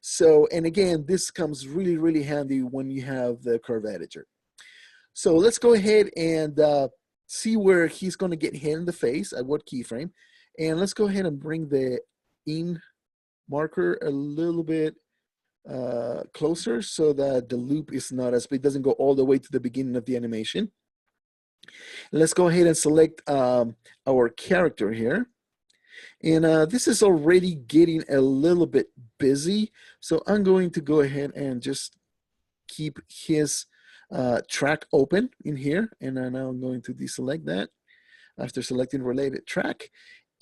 S2: So, and again, this comes really, really handy when you have the curve editor. So let's go ahead and see where he's going to get hit in the face at what keyframe. And let's go ahead and bring the in marker a little bit closer so that the loop is not as big, doesn't go all the way to the beginning of the animation. Let's go ahead and select our character here. And this is already getting a little bit busy. So I'm going to go ahead and just keep his track open in here. And now I'm going to deselect that after selecting related track.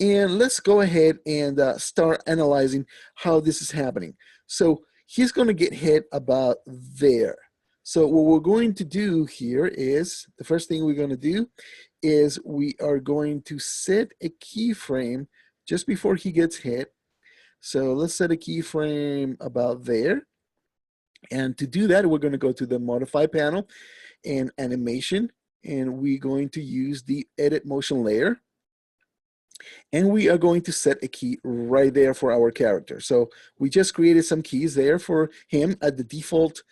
S2: And let's go ahead and start analyzing how this is happening. So he's going to get hit about there. So what we're going to do here is, the first thing we're going to do is we are going to set a keyframe just before he gets hit. So let's set a keyframe about there. And to do that, we're going to go to the modify panel and animation, and we're going to use the edit motion layer. And we are going to set a key right there for our character. So we just created some keys there for him at the default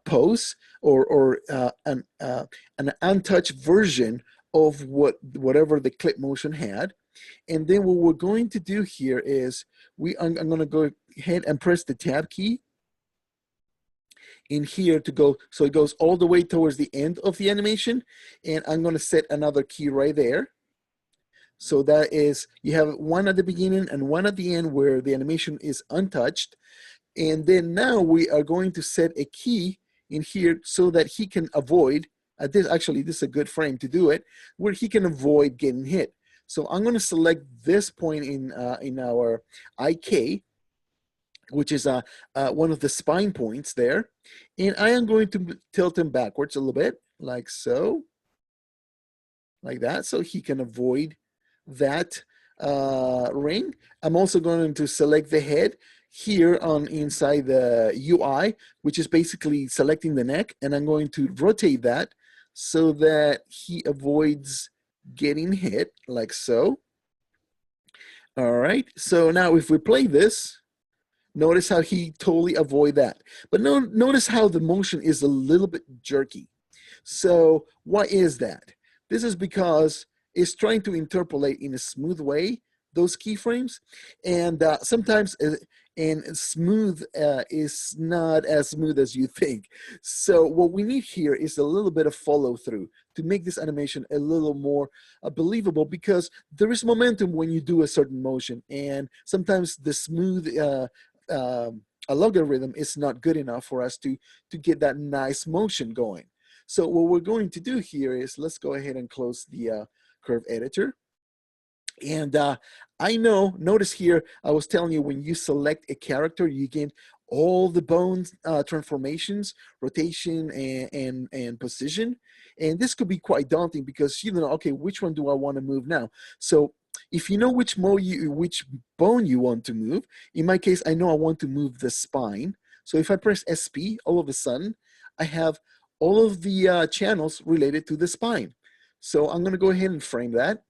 S2: pose, or an untouched version of whatever the clip motion had. And then what we're going to do here is I'm going to go ahead and press the tab key in here to go, so it goes all the way towards the end of the animation. And I'm going to set another key right there. So that is, you have one at the beginning and one at the end where the animation is untouched. And then now we are going to set a key in here so that he can avoid, this is a good frame to do it, where he can avoid getting hit. So I'm going to select this point in our IK, which is one of the spine points there. And I am going to tilt him backwards a little bit, like so, like that, so he can avoid that ring. I'm also going to select the head here on inside the UI, which is basically selecting the neck, and I'm going to rotate that so that he avoids getting hit, like so. All right, so now if we play this, notice how he totally avoid that. But notice how the motion is a little bit jerky. So why is that? This is because it's trying to interpolate in a smooth way those keyframes, and sometimes and smooth is not as smooth as you think. So what we need here is a little bit of follow through to make this animation a little more believable, because there is momentum when you do a certain motion, and sometimes the smooth a logarithm is not good enough for us to get that nice motion going. So what we're going to do here is, let's go ahead and close the curve editor. And notice here, I was telling you, when you select a character, you get all the bones transformations, rotation, and position. And this could be quite daunting because you know, okay, which one do I want to move now? So if you know which bone you want to move, in my case, I know I want to move the spine. So if I press SP, all of a sudden, I have all of the channels related to the spine. So I'm going to go ahead and frame that.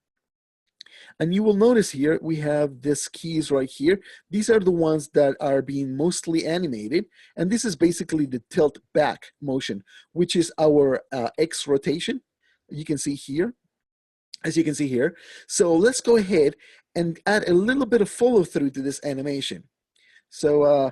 S2: And you will notice here, we have these keys right here. These are the ones that are being mostly animated. And this is basically the tilt back motion, which is our X rotation. You can see here, as you can see here. So let's go ahead and add a little bit of follow through to this animation. So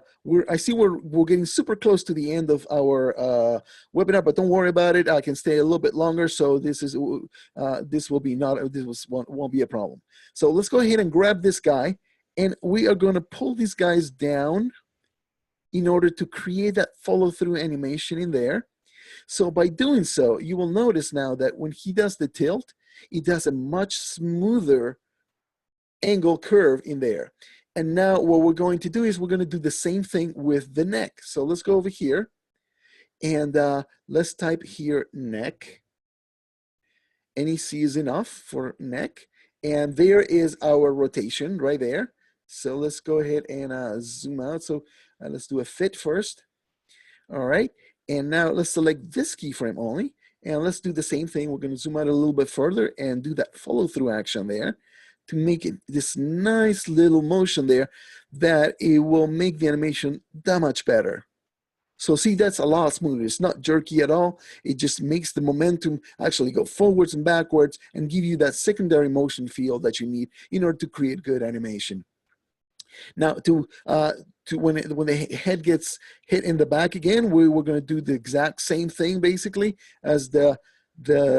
S2: I see we're getting super close to the end of our webinar, but don't worry about it. I can stay a little bit longer. So this won't be a problem. So let's go ahead and grab this guy, and we are going to pull these guys down in order to create that follow through animation in there. So by doing so, you will notice now that when he does the tilt, it does a much smoother angle curve in there. And now what we're going to do is we're going to do the same thing with the neck. So let's go over here and let's type here neck. NEC is enough for neck. And there is our rotation right there. So let's go ahead and zoom out. So let's do a fit first. All right. And now let's select this keyframe only. And let's do the same thing. We're going to zoom out a little bit further and do that follow through action there, to make it this nice little motion there that it will make the animation that much better. So see, that's a lot smoother. It's not jerky at all. It just makes the momentum actually go forwards and backwards and give you that secondary motion feel that you need in order to create good animation. Now, when the head gets hit in the back again, we're going to do the exact same thing basically as the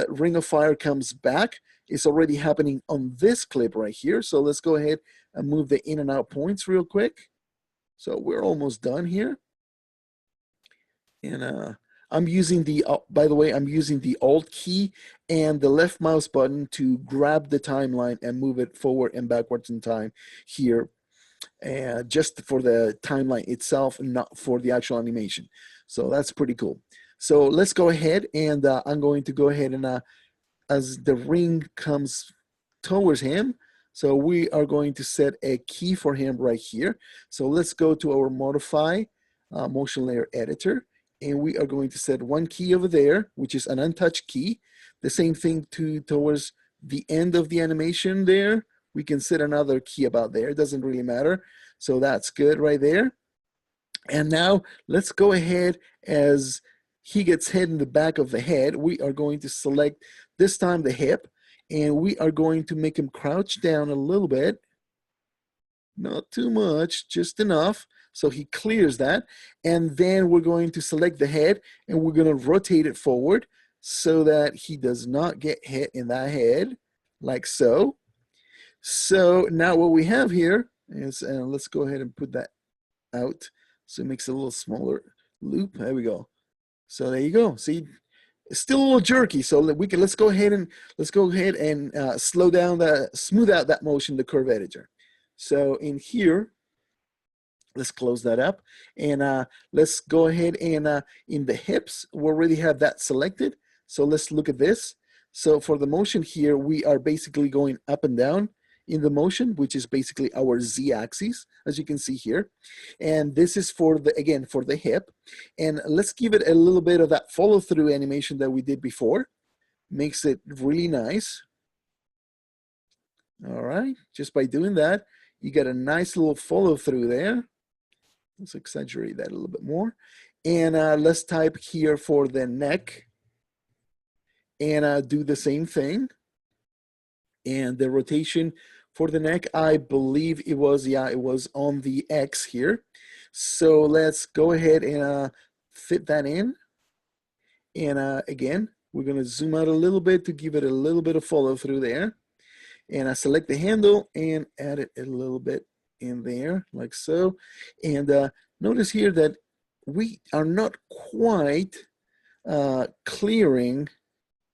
S2: ring of fire comes back. It's already happening on this clip right here. So let's go ahead and move the in and out points real quick. So we're almost done here. And I'm using the, by the way, I'm using the Alt key and the left mouse button to grab the timeline and move it forward and backwards in time here. Just for the timeline itself, not for the actual animation. So that's pretty cool. So let's go ahead and I'm going to go ahead and as the ring comes towards him, so we are going to set a key for him right here. So let's go to our modify motion layer editor, and we are going to set one key over there, which is an untouched key. The same thing towards the end of the animation there, We can set another key about there. It doesn't really matter. So that's good right there. And now let's go ahead. As he gets hit in the back of the head, we are going to select this time the hip, and we are going to make him crouch down a little bit. Not too much, just enough. So he clears that. And then we're going to select the head, and we're going to rotate it forward so that he does not get hit in that head, like so. So now what we have here is, let's go ahead and put that out so it makes it a little smaller loop. There we go. So there you go. See, it's still a little jerky. So let's go ahead and slow down smooth out that motion, the curve editor. So in here, let's close that up, and let's go ahead and in the hips, we already have that selected. So let's look at this. So for the motion here, we are basically going up and down in the motion, which is basically our z-axis, as you can see here. And this is for the hip. And let's give it a little bit of that follow-through animation that we did before. Makes it really nice. All right, just by doing that, you get a nice little follow-through there. Let's exaggerate that a little bit more. And let's type here for the neck and do the same thing. And the rotation for the neck, I believe it was on the X here. So let's go ahead and fit that in. And again, we're going to zoom out a little bit to give it a little bit of follow through there. And I select the handle and add it a little bit in there, like so. And notice here that we are not quite clearing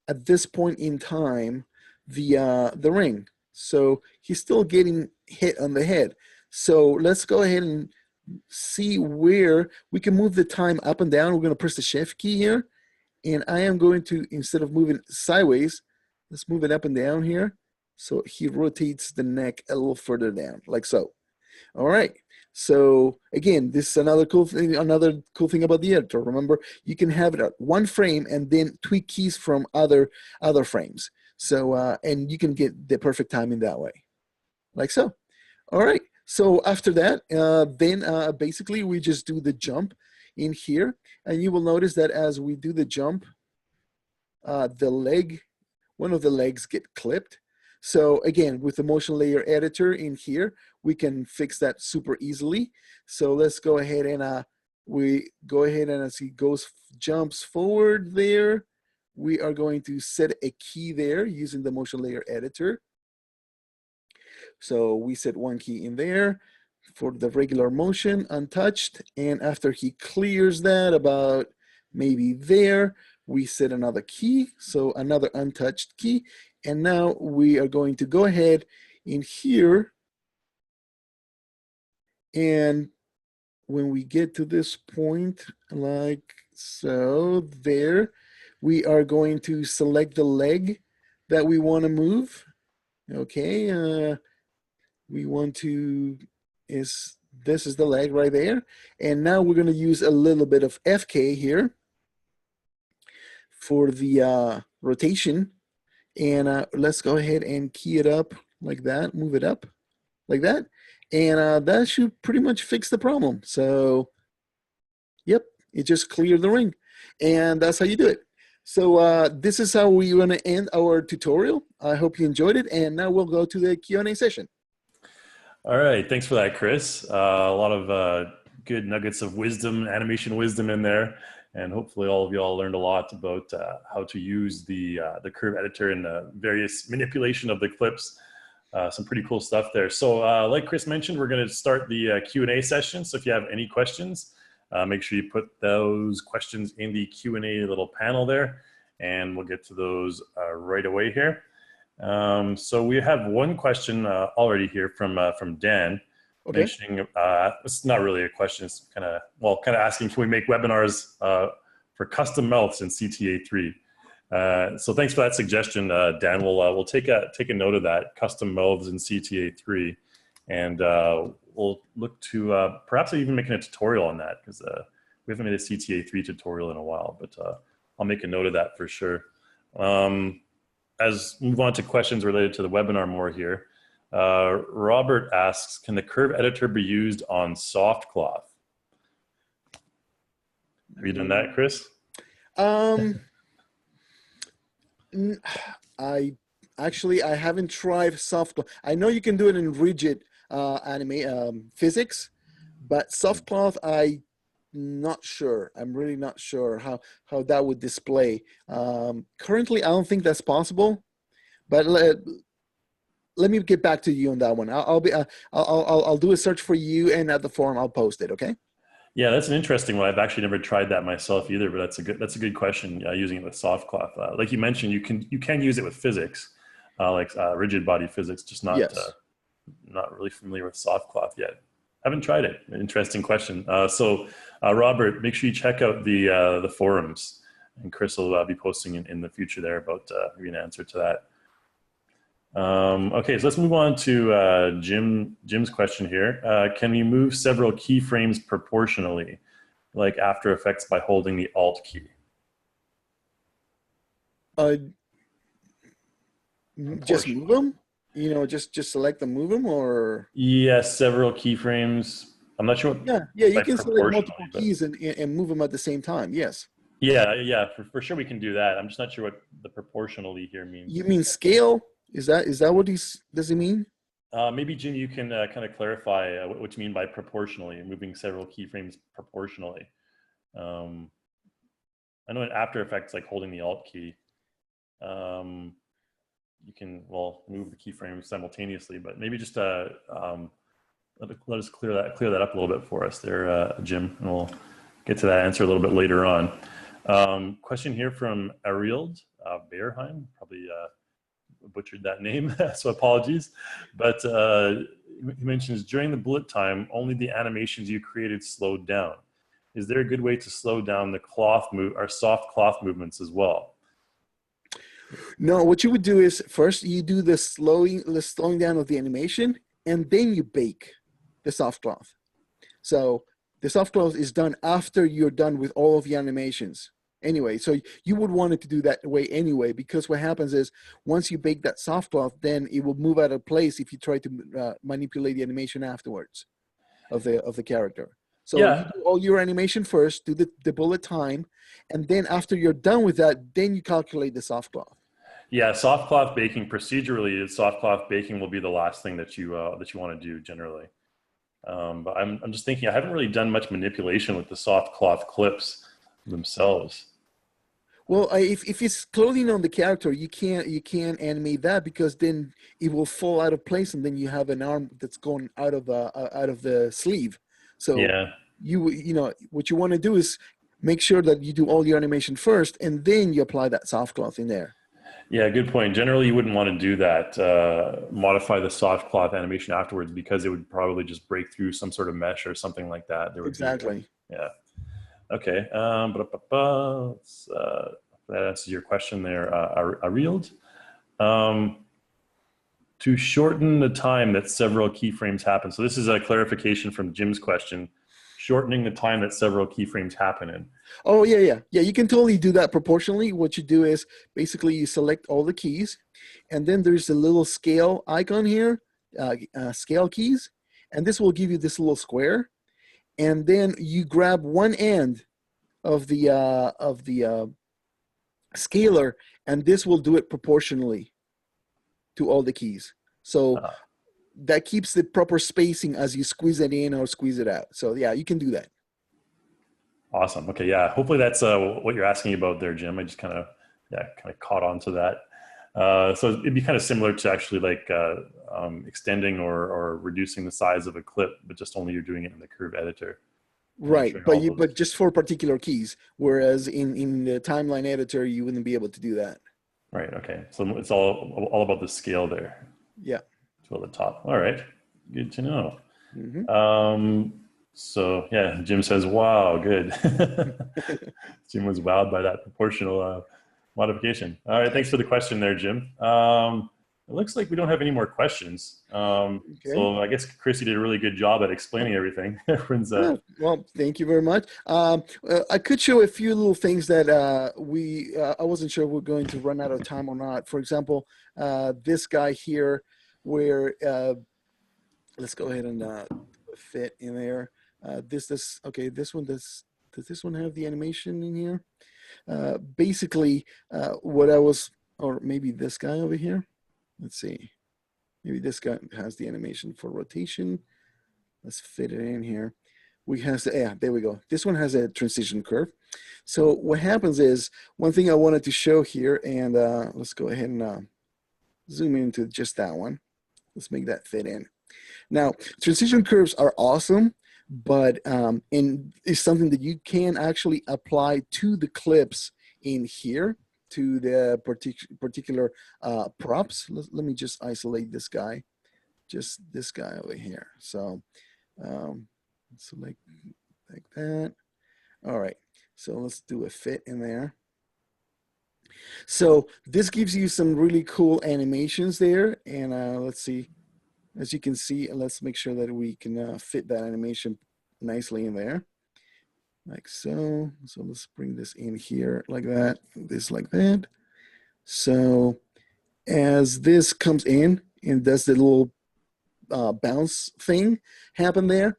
S2: at this point in time the ring. So he's still getting hit on the head. So let's go ahead and see where we can move the time up and down. We're going to press the shift key here. And I am going to, instead of moving sideways, let's move it up and down here. So he rotates the neck a little further down, like so. All right. So again, this is another cool thing about the editor. Remember, you can have it at one frame and then tweak keys from other frames. So and you can get the perfect timing that way, like so. All right. So after that, then basically we just do the jump in here, and you will notice that as we do the jump, one of the legs get clipped. So again, with the motion layer editor in here, we can fix that super easily. So let's go ahead and as he jumps forward there, we are going to set a key there using the motion layer editor. So we set one key in there for the regular motion, untouched. And after he clears that about maybe there, we set another key, so another untouched key. And now we are going to go ahead in here, and when we get to this point, like so, there, we are going to select the leg that we want to move. Okay, we want to, this is the leg right there. And now we're going to use a little bit of FK here for the rotation. And let's go ahead and key it up like that, move it up like that. And that should pretty much fix the problem. So, yep, it just cleared the ring. And that's how you do it. So this is how we're going to end our tutorial. I hope you enjoyed it. And now we'll go to the Q&A session.
S1: All right, thanks for that, Chris. A lot of good nuggets of wisdom, animation wisdom in there. And hopefully all of y'all learned a lot about how to use the curve editor and the various manipulation of the clips. Some pretty cool stuff there. So like Chris mentioned, we're going to start the Q&A session. So if you have any questions, make sure you put those questions in the Q&A little panel there, and we'll get to those right away here. So we have one question already here from Dan. Okay. Mentioning, it's not really a question, it's kind of asking, can we make webinars for custom mouths in CTA3? So thanks for that suggestion, Dan. We'll take a note of that, custom mouths in CTA3, and we'll look to perhaps even making a tutorial on that, because we haven't made a CTA3 tutorial in a while, but I'll make a note of that for sure. As we move on to questions related to the webinar more here, Robert asks, can the curve editor be used on soft cloth? Have you done that, Chris?
S2: Um, I I haven't tried soft cloth. I know you can do it in rigid physics, but soft cloth, not sure. I'm really not sure how that would display. Currently, I don't think that's possible. But let me get back to you on that one. I'll do a search for you, and at the forum I'll post it. Okay.
S1: Yeah, that's an interesting one. I've actually never tried that myself either, but that's a good question. Using it with soft cloth, like you mentioned, you can use it with physics, like rigid body physics. Just
S2: Yes.
S1: not really familiar with soft cloth yet. Haven't tried it. Interesting question. Robert, make sure you check out the forums, and Chris will be posting in the future there about an answer to that. Okay, so let's move on to Jim's question here. Can we move several keyframes proportionally, like After Effects by holding the Alt key?
S2: Just move them? You know, just select them, move them, or?
S1: Yes, several keyframes. I'm not sure what
S2: Yeah, you
S1: by
S2: can select multiple
S1: proportionally, but
S2: keys and move them at the same time. Yes.
S1: yeah, for sure we can do that. I'm just not sure what the proportionally here
S2: You
S1: means.
S2: mean scale? Is that what does he mean?
S1: Maybe Jim, you can kind of clarify what you mean by proportionally, moving several keyframes proportionally. Um, I know in After Effects, like holding the Alt key, you can, well, move the keyframes simultaneously, but maybe just let us clear that up a little bit for us there, Jim, and we'll get to that answer a little bit later on. Question here from Arield Bearheim, probably butchered that name, so apologies. But he mentions, during the bullet time, only the animations you created slowed down. Is there a good way to slow down the soft cloth movements as well?
S2: No, what you would do is first you do the slowing down of the animation, and then you bake the soft cloth. So the soft cloth is done after you're done with all of the animations. Anyway, so you would want it to do that way anyway, because what happens is once you bake that soft cloth, then it will move out of place if you try to manipulate the animation afterwards of the character. So you
S1: Yeah,
S2: do all your animation first, do the bullet time, and then after you're done with that, then you calculate the soft cloth.
S1: yeah. Soft cloth baking procedurally, soft cloth baking will be the last thing that you want to do generally. But I'm just thinking, I haven't really done much manipulation with the soft cloth clips themselves.
S2: Well, if it's clothing on the character, you can't animate that, because then it will fall out of place, and then you have an arm that's going out of the sleeve. So
S1: Yeah,
S2: you know what you want to do is make sure that you do all your animation first, and then you apply that soft cloth in there.
S1: yeah. Good point. Generally, you wouldn't want to do that. Modify the soft cloth animation afterwards, because it would probably just break through some sort of mesh or something like that. There would be,
S2: Exactly.
S1: yeah. Okay. That answers your question there, Arield. To shorten the time that several keyframes happen. So this is a clarification from Jim's question. Shortening the time that several keyframes happen in.
S2: Oh yeah. You can totally do that proportionally. What you do is basically you select all the keys, and then there's a little scale icon here, scale keys, and this will give you this little square, and then you grab one end of the scaler, and this will do it proportionally to all the keys. So
S1: Uh,
S2: that keeps the proper spacing as you squeeze it in or squeeze it out. So yeah, you can do that.
S1: Awesome. Okay. Yeah. Hopefully that's what you're asking about there, Jim. I just kind of caught on to that. So it'd be kind of similar to actually like extending or reducing the size of a clip, but just only you're doing it in the curve editor.
S2: Right,
S1: Showing
S2: but
S1: all those.
S2: but just for particular keys, whereas in the timeline editor, you wouldn't be able to do that.
S1: Right. Okay. So it's all about the scale there
S2: Yeah.
S1: to the top. All right. Good to know.
S2: Hmm.
S1: So yeah, Jim says, "Wow, good." Jim was wowed by that proportional modification. All right, thanks for the question there, Jim. It looks like we don't have any more questions.
S2: Okay.
S1: So I guess Chrissy did a really good job at explaining everything. Everyone's,
S2: Well, thank you very much. I could show a few little things that I wasn't sure we're going to run out of time or not. For example, this guy here, where let's go ahead and fit in there. Okay, this one does this one have the animation in here? Basically, what I was, or maybe this guy over here. Let's see. Maybe this guy has the animation for rotation. Let's fit it in here. We have, yeah, there we go. This one has a transition curve. So what happens is, one thing I wanted to show here, and let's go ahead and zoom into just that one. Let's make that fit in. Now, transition curves are awesome, but it's something that you can actually apply to the clips in here, to the particular props. Let me just isolate this guy, just this guy over here. So select like that. All right, so let's do a fit in there. So this gives you some really cool animations there, and let's see. As you can see, let's make sure that we can fit that animation nicely in there, like so. So let's bring this in here like that, this like that. So as this comes in and does the little bounce thing happen there,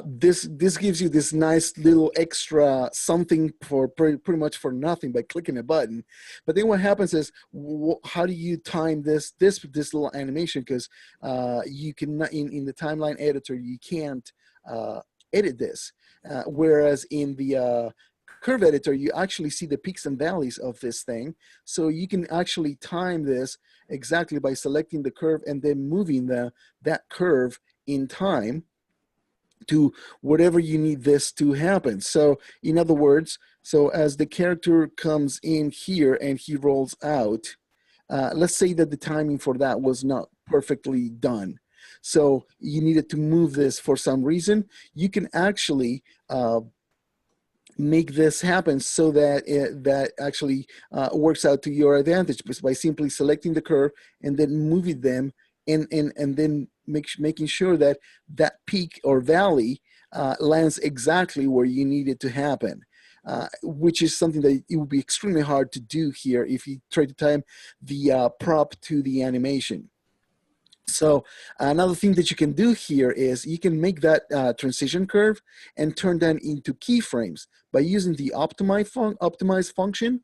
S2: this gives you this nice little extra something for pretty much for nothing by clicking a button. But then what happens is, how do you time this little animation? Because you can in the timeline editor you can't edit this, whereas in the curve editor you actually see the peaks and valleys of this thing, so you can actually time this exactly by selecting the curve and then moving that curve in time to whatever you need this to happen. So in other words, so as the character comes in here and he rolls out, let's say that the timing for that was not perfectly done, so you needed to move this for some reason, you can actually make this happen so that that actually works out to your advantage by simply selecting the curve and then moving them and then making sure that that peak or valley lands exactly where you need it to happen, which is something that it would be extremely hard to do here if you try to time the prop to the animation. So another thing that you can do here is you can make that transition curve and turn that into keyframes by using the optimize function.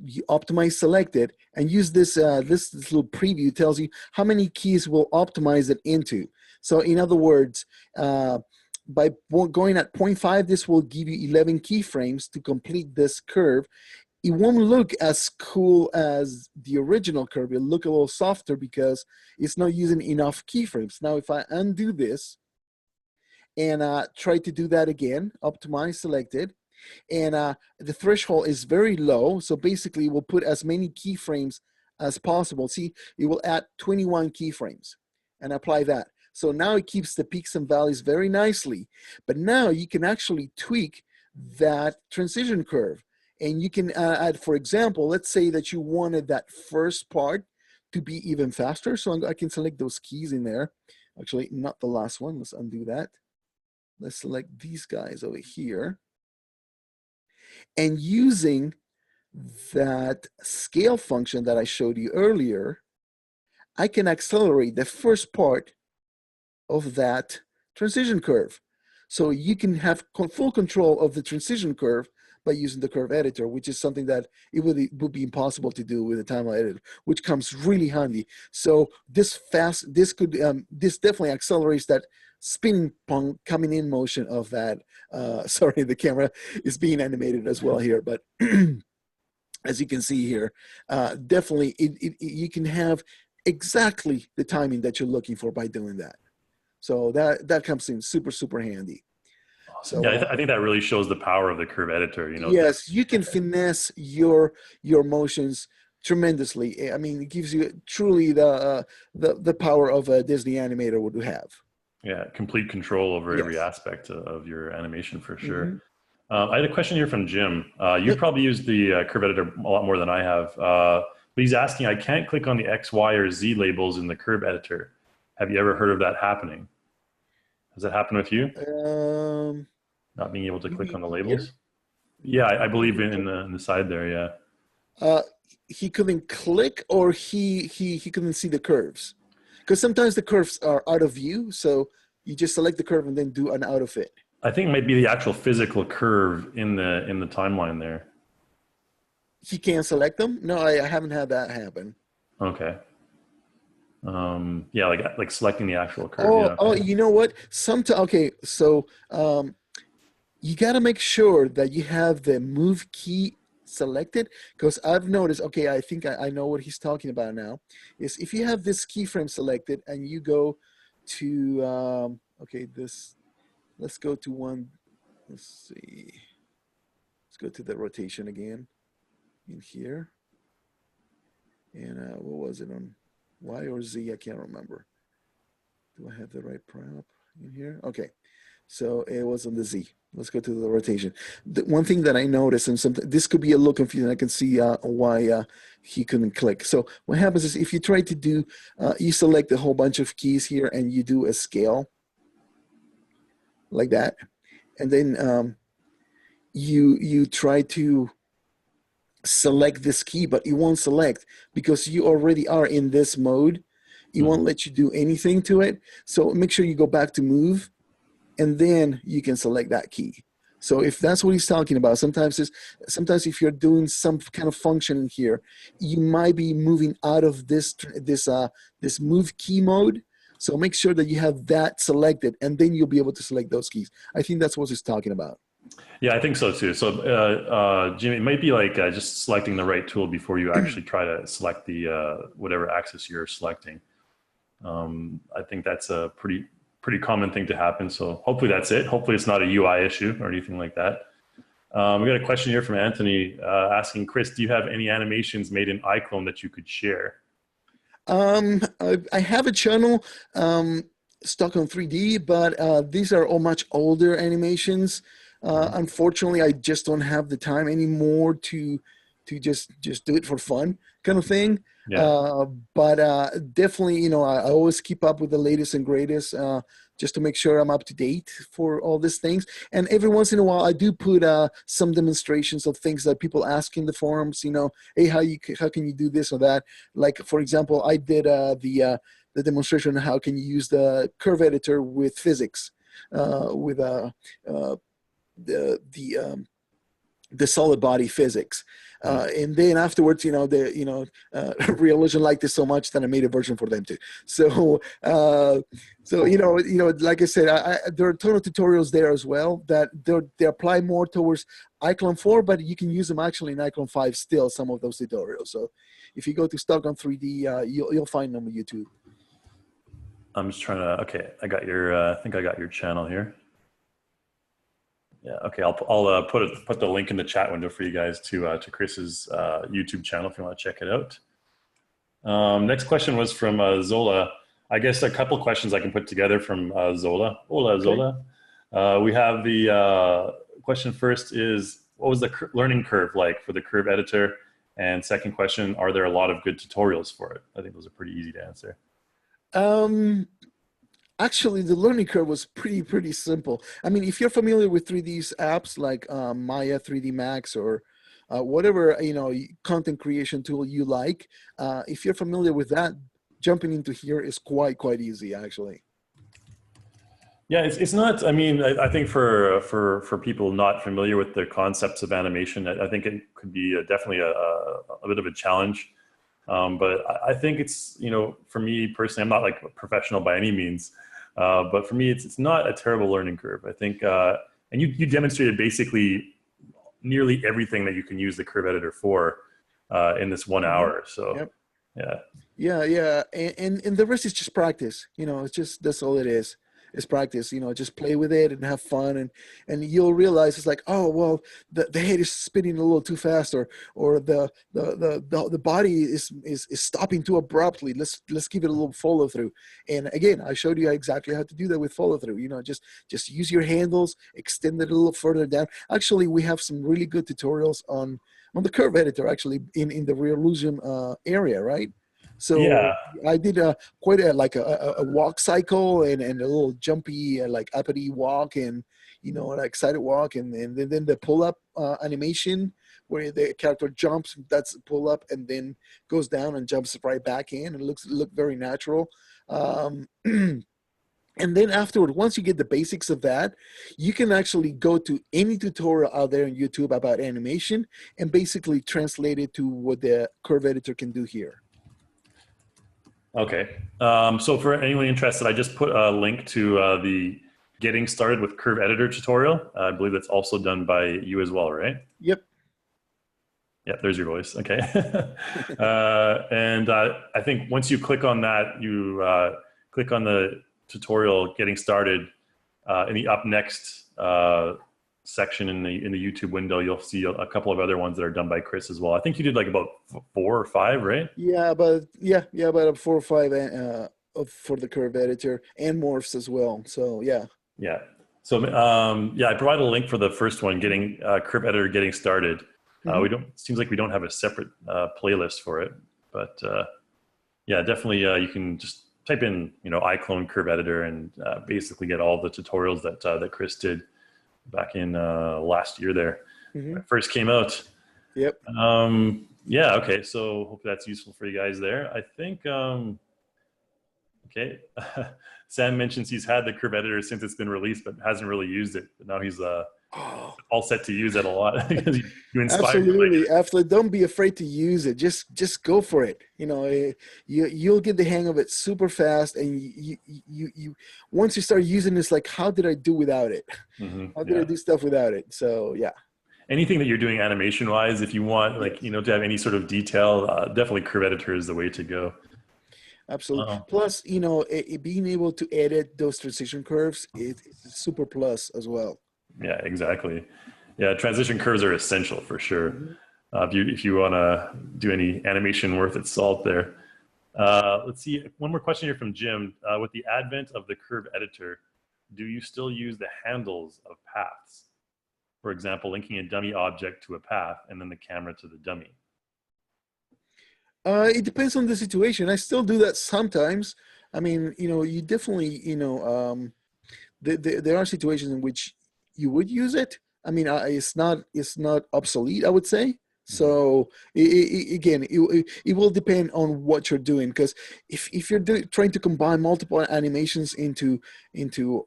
S2: You optimize selected and use this, this little preview tells you how many keys will optimize it into. So in other words, by going at 0.5, this will give you 11 keyframes to complete this curve. It won't look as cool as the original curve. It'll look a little softer because it's not using enough keyframes. Now, if I undo this and try to do that again, optimize selected, and the threshold is very low, so basically we'll put as many keyframes as possible. See, it will add 21 keyframes and apply that. So now it keeps the peaks and valleys very nicely, but now you can actually tweak that transition curve. And you can add, for example, let's say that you wanted that first part to be even faster. So I can select those keys in there. Actually, not the last one. Let's undo that. Let's select these guys over here. And using that scale function that I showed you earlier, I can accelerate the first part of that transition curve. So you can have full control of the transition curve by using the curve editor, which is something that it would be impossible to do with a timeline editor, which comes really handy. So this definitely accelerates that spinning coming in motion of that. Sorry, the camera is being animated as well here, but as you can see here, definitely you can have exactly the timing that you're looking for by doing that. So that comes in super, super handy.
S1: Awesome. So, yeah, I think that really shows the power of the curve editor. You know,
S2: yes, you can finesse your motions tremendously. I mean, it gives you truly the power of a Disney animator would have.
S1: Yeah, complete control over every aspect of your animation for sure. I had a question here from Jim. You probably use the curve editor a lot more than I have. But he's asking, I can't click on the X, Y, or Z labels in the curve editor. Have you ever heard of that happening? Has that happened with you? Not being able to click on the labels? Here? Yeah, I believe in the side there, yeah.
S2: he couldn't click, or he couldn't see the curves? Because sometimes the curves are out of view, so you just select the curve and then do an out of it.
S1: I think it might be the actual physical curve in the timeline there.
S2: He can't select them? No, I haven't had that happen.
S1: Okay. Yeah, like selecting the actual curve.
S2: Oh,
S1: Yeah.
S2: oh,
S1: Okay.
S2: you know what? Sometimes, okay, so you got to make sure that you have the move key selected, because I've noticed, okay, I think I know what he's talking about now, is if you have this keyframe selected and you go to, okay, this, let's go to one, let's see, let's go to the rotation again in here. And what was it on Y or Z? I can't remember. Do I have the right prop in here? Okay. So it was on the Z. Let's go to the rotation. The one thing that I noticed, and something, this could be a little confusing. I can see why he couldn't click. So what happens is if you try to do, you select a whole bunch of keys here and you do a scale like that. And then you try to select this key, but it won't select because you already are in this mode. It won't let you do anything to it. So make sure you go back to move, and then you can select that key. So if that's what he's talking about, sometimes if you're doing some kind of function in here, you might be moving out of this move key mode. So make sure that you have that selected, and then you'll be able to select those keys. I think that's what he's talking about.
S1: Yeah, I think so too. So, Jimmy, it might be like just selecting the right tool before you actually try to select the whatever axis you're selecting. I think that's a pretty common thing to happen. So hopefully that's it. Hopefully it's not a UI issue or anything like that. We got a question here from Anthony asking, Chris, do you have any animations made in iClone that you could share?
S2: I have a channel stuck on 3D, but these are all much older animations. Unfortunately, I just don't have the time anymore to just do it for fun kind of thing.
S1: Yeah.
S2: But definitely, you know, I always keep up with the latest and greatest just to make sure I'm up to date for all these things. And every once in a while, I do put some demonstrations of things that people ask in the forums. You know, hey, how can you do this or that? Like, for example, I did the demonstration on how can you use the curve editor with physics, with the solid body physics. And then afterwards, you know, Revolution liked it so much that I made a version for them too. So, you know, like I said, there are a ton of tutorials there as well that they apply more towards iClone 4, but you can use them actually in iClone 5 still, some of those tutorials. So if you go to Stock on 3D, you'll find them on YouTube.
S1: I'm just trying to, okay, I got your, I think I got your channel here. Yeah, okay, I'll put the link in the chat window for you guys to Chris's YouTube channel if you want to check it out. Next question was from Zola. I guess a couple questions I can put together from Zola. Hola, okay. Zola. We have the question first is, what was the learning curve like for the curve editor? And second question, are there a lot of good tutorials for it? I think those are pretty easy to answer.
S2: Actually, the learning curve was pretty simple. I mean, if you're familiar with 3D apps like Maya 3D Max or whatever, you know, content creation tool you like, if you're familiar with that, jumping into here is quite easy, actually.
S1: Yeah, it's not. I mean, I think for people not familiar with the concepts of animation, I think it could be definitely a bit of a challenge. But I think it's, you know, for me personally, I'm not like a professional by any means, but for me, it's not a terrible learning curve. I think, and you demonstrated basically nearly everything that you can use the curve editor for in this 1 hour. So,
S2: yep.
S1: Yeah.
S2: And the rest is just practice. You know, it's just, that's all it is. It's practice, you know, just play with it and have fun, and you'll realize it's like, oh, well, the head is spinning a little too fast, or the body is stopping too abruptly. Let's give it a little follow through. And again, I showed you exactly how to do that with follow through. You know, just use your handles, extend it a little further down. Actually, we have some really good tutorials on the curve editor, actually, in the Realism area, right? So
S1: Yeah.
S2: I did quite a like a walk cycle and a little jumpy like uppity walk and an excited walk and then the pull up animation where the character jumps, that's pull up and then goes down and jumps right back in and look very natural. Um, And then afterward, once you get the basics of that, you can actually go to any tutorial out there on YouTube about animation and basically translate it to what the curve editor can do here.
S1: Okay. So for anyone interested, I just put a link to the Getting Started with Curve Editor tutorial. I believe that's also done by you as well, right?
S2: Yep.
S1: Yeah, there's your voice. Okay. And I think once you click on that, you click on the tutorial Getting Started. In the up next section in the YouTube window, you'll see a couple of other ones that are done by Chris as well. I think you did like about 4 or 5, right?
S2: About 4 or 5 for the curve editor and morphs as well. So yeah.
S1: Yeah. So yeah, I provided a link for the first one, getting Curve Editor getting started.
S2: Hmm.
S1: We don't. Seems like we don't have a separate playlist for it, but yeah, definitely you can just type in iClone Curve Editor and basically get all the tutorials that Chris did back in last year there when
S2: Hmm.
S1: it first came out.
S2: Yep.
S1: Yeah. Okay. So hope that's useful for you guys there. I think. Okay. Sam mentions he's had the Curve Editor since it's been released, but hasn't really used it. But now he's
S2: Oh,
S1: all set to use it a lot because you inspired him, I
S2: absolutely.
S1: guess.
S2: Absolutely. Don't be afraid to use it. Just go for it. You'll get the hang of it super fast. And you once you start using this, like, how did I do without it? How did I
S1: Yeah.
S2: do stuff without it? So yeah,
S1: Anything that you're doing animation wise, if you want, like,
S2: yes,
S1: to have any sort of detail, definitely Curve Editor is the way to go.
S2: absolutely.
S1: Oh,
S2: Plus, being able to edit those transition curves is a super plus as well.
S1: yeah, exactly. Yeah, transition curves are essential for sure.
S2: Mhm.
S1: If you want to do any animation worth its salt there. Let's see. One more question here from Jim. With the advent of the Curve Editor, do you still use the handles of paths? For example, linking a dummy object to a path and then the camera to the dummy.
S2: It depends on the situation. I still do that sometimes. I mean, you definitely, there are situations in which you would use it. I mean, it's not obsolete, I would say.
S1: Mhm.
S2: So again, it will depend on what you're doing because if you're trying to combine multiple animations into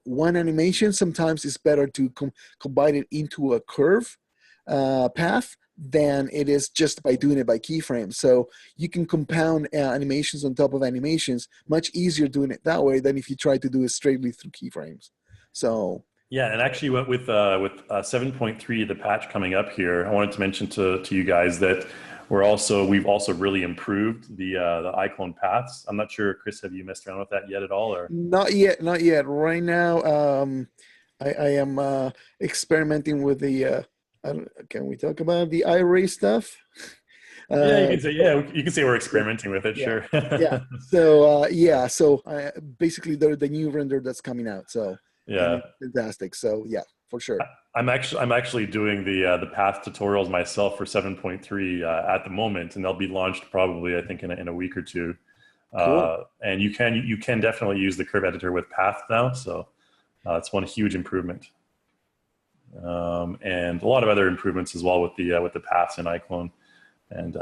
S2: one animation, sometimes it's better to combine it into a curve path than it is just by doing it by keyframes. So you can compound animations on top of animations much easier doing it that way than if you try to do it straightly through keyframes. So
S1: Yeah, and actually, with 7.3, the patch coming up here, I wanted to mention to you guys that we've also really improved the iClone paths. I'm not sure, Chris, have you messed around with that yet at all, or?
S2: not yet, not yet. Right now, I am experimenting with the. Can we talk about the iRay stuff?
S1: Yeah, you
S2: Uh,
S1: can say you can say we're
S2: yeah,
S1: experimenting with it,
S2: yeah,
S1: sure.
S2: yeah. So basically, they're the new render that's coming out. So and
S1: Yeah,
S2: it's fantastic. So yeah, for sure.
S1: I'm actually doing the path tutorials myself for 7.3 at the moment, and they'll be launched probably I think in a week or two.
S2: Cool.
S1: And you can definitely use the curve editor with path now, so it's one huge improvement. And a lot of other improvements as well with the paths in iClone. And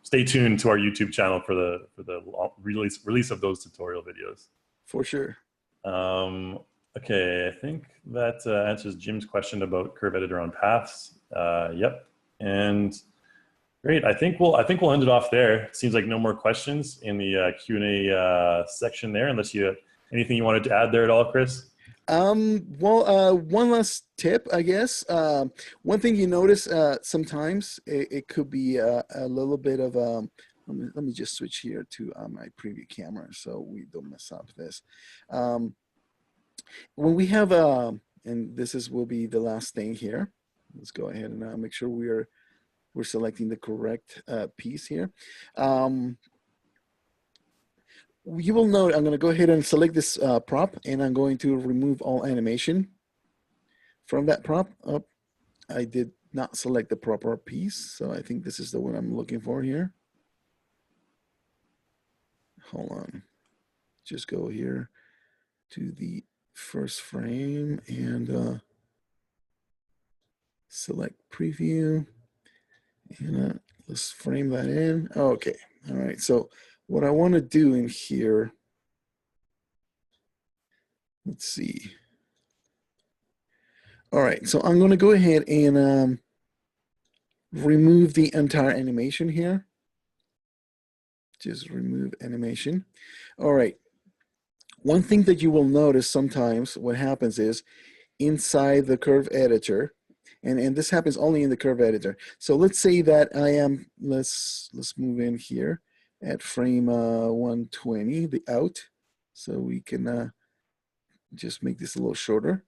S1: stay tuned to our YouTube channel for the release of those tutorial videos.
S2: For sure.
S1: Um, okay, I think that answers Jim's question about curve editor on paths. Yep, and great. I think we'll end it off there. It seems like no more questions in the Q&A section there, unless you have anything you wanted to add there at all, Chris.
S2: One last tip, I guess. One thing you notice sometimes it could be a little bit of let me just switch here to my preview camera so we don't mess up this. Um, when we have and this is will be the last thing here. Let's go ahead and make sure we're selecting the correct piece here. Um, you will note I'm going to go ahead and select this prop, and I'm going to remove all animation from that prop. Oh, I did not select the proper piece, so I think this is the one I'm looking for here. hold on, just go here to the first frame and select preview, and let's frame that in. Okay, all right, so what I want to do in here, let's see. All right, so I'm going to go ahead and remove the entire animation here. Just remove animation. All right. One thing that you will notice sometimes what happens is inside the curve editor, and this happens only in the curve editor. So let's say that I am, let's move in here at frame 120, the out, so we can just make this a little shorter.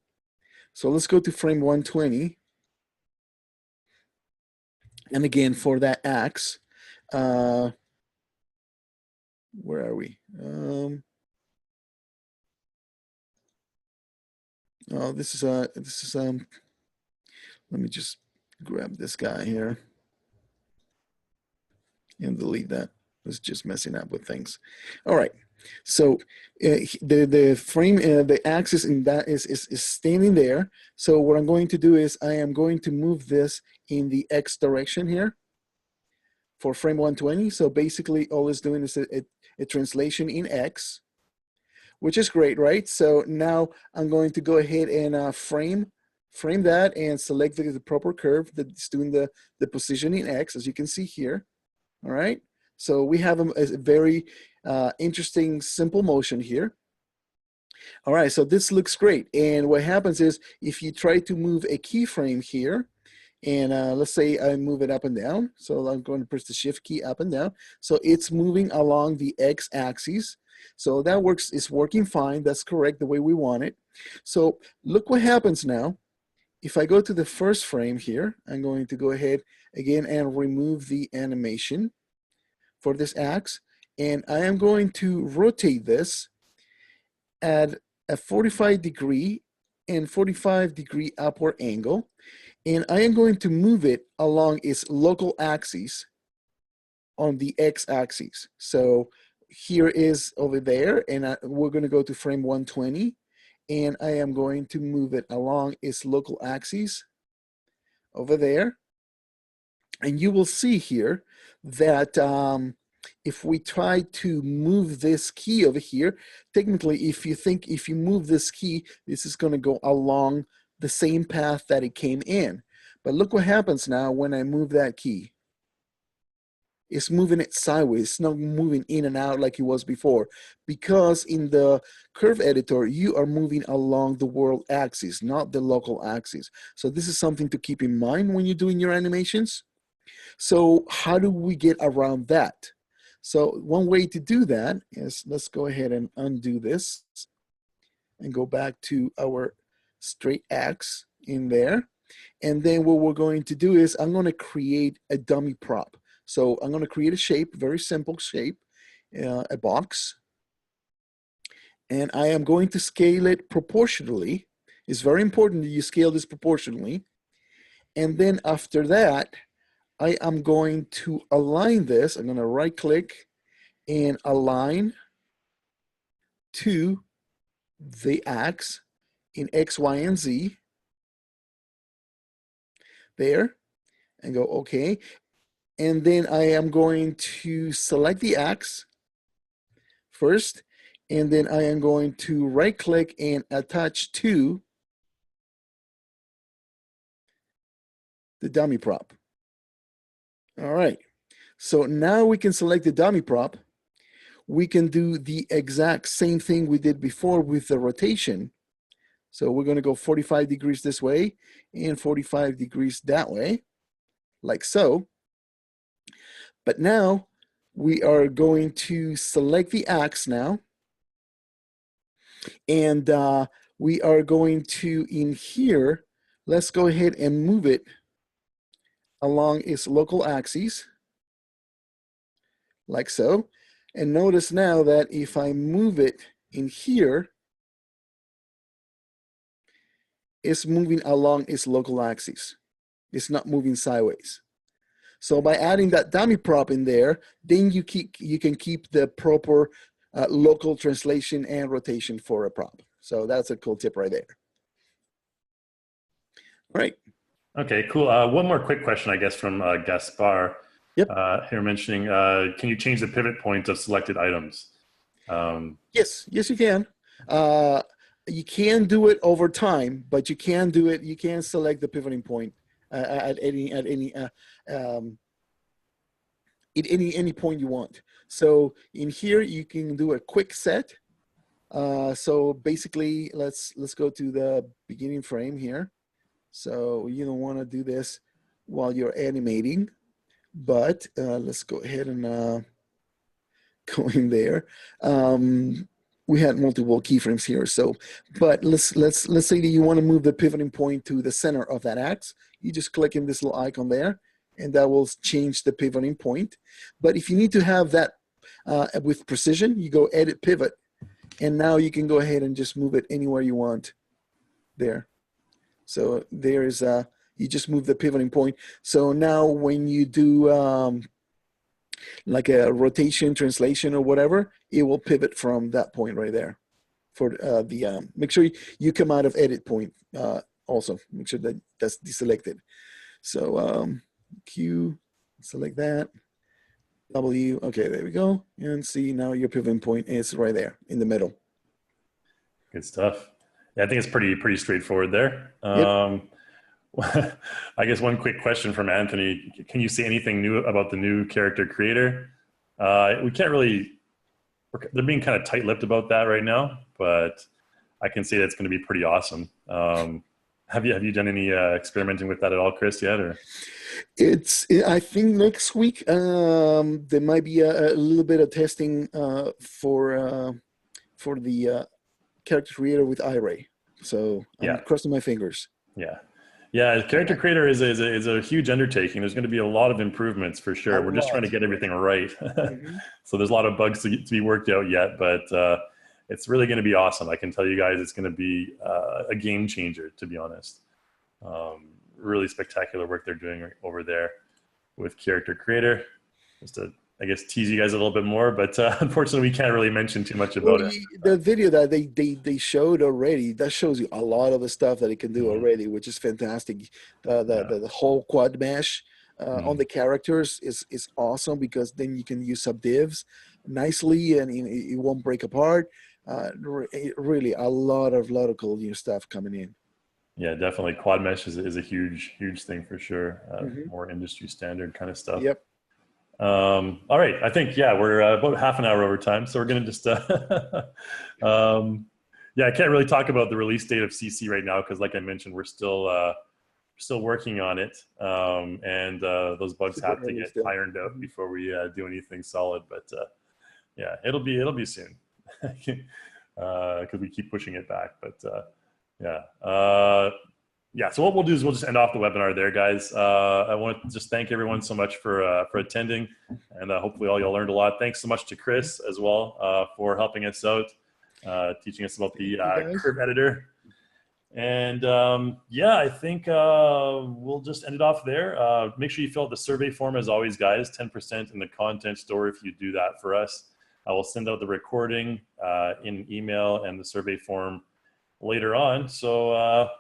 S2: So let's go to frame 120. And again, for that axe, where are we? Oh, this is let me just grab this guy here and delete that. It's just messing up with things. All right. So the frame, the axis in that is standing there. So what I'm going to do is I am going to move this in the X direction here for frame 120. So basically all it's doing is a translation in X, which is great, right? So now I'm going to go ahead and frame that and select the proper curve that's doing the position in X, as you can see here. All right. So we have a very interesting, simple motion here. All right, so this looks great. And what happens is if you try to move a keyframe here, and let's say I move it up and down. So I'm going to press the shift key up and down. So it's moving along the X axis. So that works, it's working fine. That's correct, the way we want it. So look what happens now. If I go to the first frame here, I'm going to go ahead again and remove the animation for this axe. And I am going to rotate this at a 45-degree and 45-degree upward angle. And I am going to move it along its local axis on the X axis. So here is over there, and we're going to go to frame 120. And I am going to move it along its local axis over there. And you will see here that if we try to move this key over here, technically, if you move this key, this is going to go along the same path that it came in. But look what happens now when I move that key. It's moving it sideways. It's not moving in and out like it was before, because in the curve editor, you are moving along the world axis, not the local axis. So this is something to keep in mind when you're doing your animations. So how do we get around that? So one way to do that is, let's go ahead and undo this and go back to our straight X in there. And then what we're going to do is I'm going to create a dummy prop. So I'm going to create a shape, very simple shape, a box. And I am going to scale it proportionally. It's very important that you scale this proportionally. And then after that, I am going to align this. I'm going to right click and align to the axe in X, Y, and Z there, and go okay. And then I am going to select the axe first, and then I am going to right click and attach to the dummy prop. All right, so now we can select the dummy prop. We can do the exact same thing we did before with the rotation. So we're going to go 45 degrees this way and 45 degrees that way, like so. But now we are going to select the axe now. And we are going to, in here, let's go ahead and move it along its local axis, like so. And notice now that if I move it in here, it's moving along its local axis. It's not moving sideways. So by adding that dummy prop in there, then you can keep the proper local translation and rotation for a prop. So that's a cool tip right there. All right.
S1: Okay, cool. One more quick question, I guess, from Gaspar.
S2: Yep.
S1: Here mentioning, can you change the pivot point of selected items?
S2: Yes, you can. You can do it over time, but you can do it. You can select the pivoting point at any point you want. So in here, you can do a quick set. So basically, let's go to the beginning frame here. So you don't want to do this while you're animating, but let's go ahead and go in there. We had multiple keyframes here. So, but let's say that you want to move the pivoting point to the center of that axe. You just click in this little icon there, and that will change the pivoting point. But if you need to have that with precision, you go Edit Pivot, and now you can go ahead and just move it anywhere you want there. So there is you just move the pivoting point. So now when you do like a rotation, translation, or whatever, it will pivot from that point right there. For make sure you come out of edit point also. Make sure that that's deselected. So Q, select that. W, okay, there we go. And see, now your pivoting point is right there in the middle.
S1: Good stuff. Yeah, I think it's pretty straightforward there.
S2: Yep.
S1: I guess one quick question from Anthony. Can you say anything new about the new character creator? We can't really, they're being kind of tight-lipped about that right now, but I can say that's going to be pretty awesome. Have you done any experimenting with that at all, Chris, yet? Or?
S2: I think next week there might be a little bit of testing for the character creator with iRay. So I'm crossing my fingers.
S1: Yeah, character creator is a huge undertaking. There's going to be a lot of improvements for sure. We're just trying to get everything right. So there's a lot of bugs to be worked out yet, but it's really going to be awesome. I can tell you guys it's going to be a game changer, to be honest. Really spectacular work they're doing over there with character creator. Just to, I guess, tease you guys a little bit more, but unfortunately we can't really mention too much about it.
S2: The video that they showed already, that shows you a lot of the stuff that it can do already, which is fantastic. The whole quad mesh on the characters is awesome, because then you can use subdivs nicely and it won't break apart. Really a lot of cool new stuff coming in.
S1: Yeah, definitely. Quad mesh is a huge thing for sure. More industry standard kind of stuff.
S2: Yep.
S1: All right, I think, we're about half an hour over time, so we're going to just, I can't really talk about the release date of CC right now, because like I mentioned, we're still working on it, and those bugs have to get ironed out before we do anything solid, but it'll be soon, because we keep pushing it back, but so what we'll do is we'll just end off the webinar there, guys. I want to just thank everyone so much for attending, and hopefully all y'all learned a lot. Thanks so much to Chris as well for helping us out, teaching us about the curve editor. And I think we'll just end it off there. Make sure you fill out the survey form as always, guys. 10% in the content store if you do that for us. I will send out the recording in email and the survey form later on. So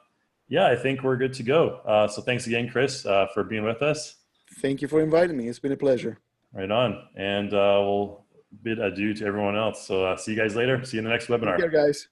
S1: I think we're good to go. So thanks again, Chris, for being with us.
S2: Thank you for inviting me. It's been a pleasure.
S1: Right on. And we'll bid adieu to everyone else. So see you guys later. See you in the next webinar.
S2: Take care, guys.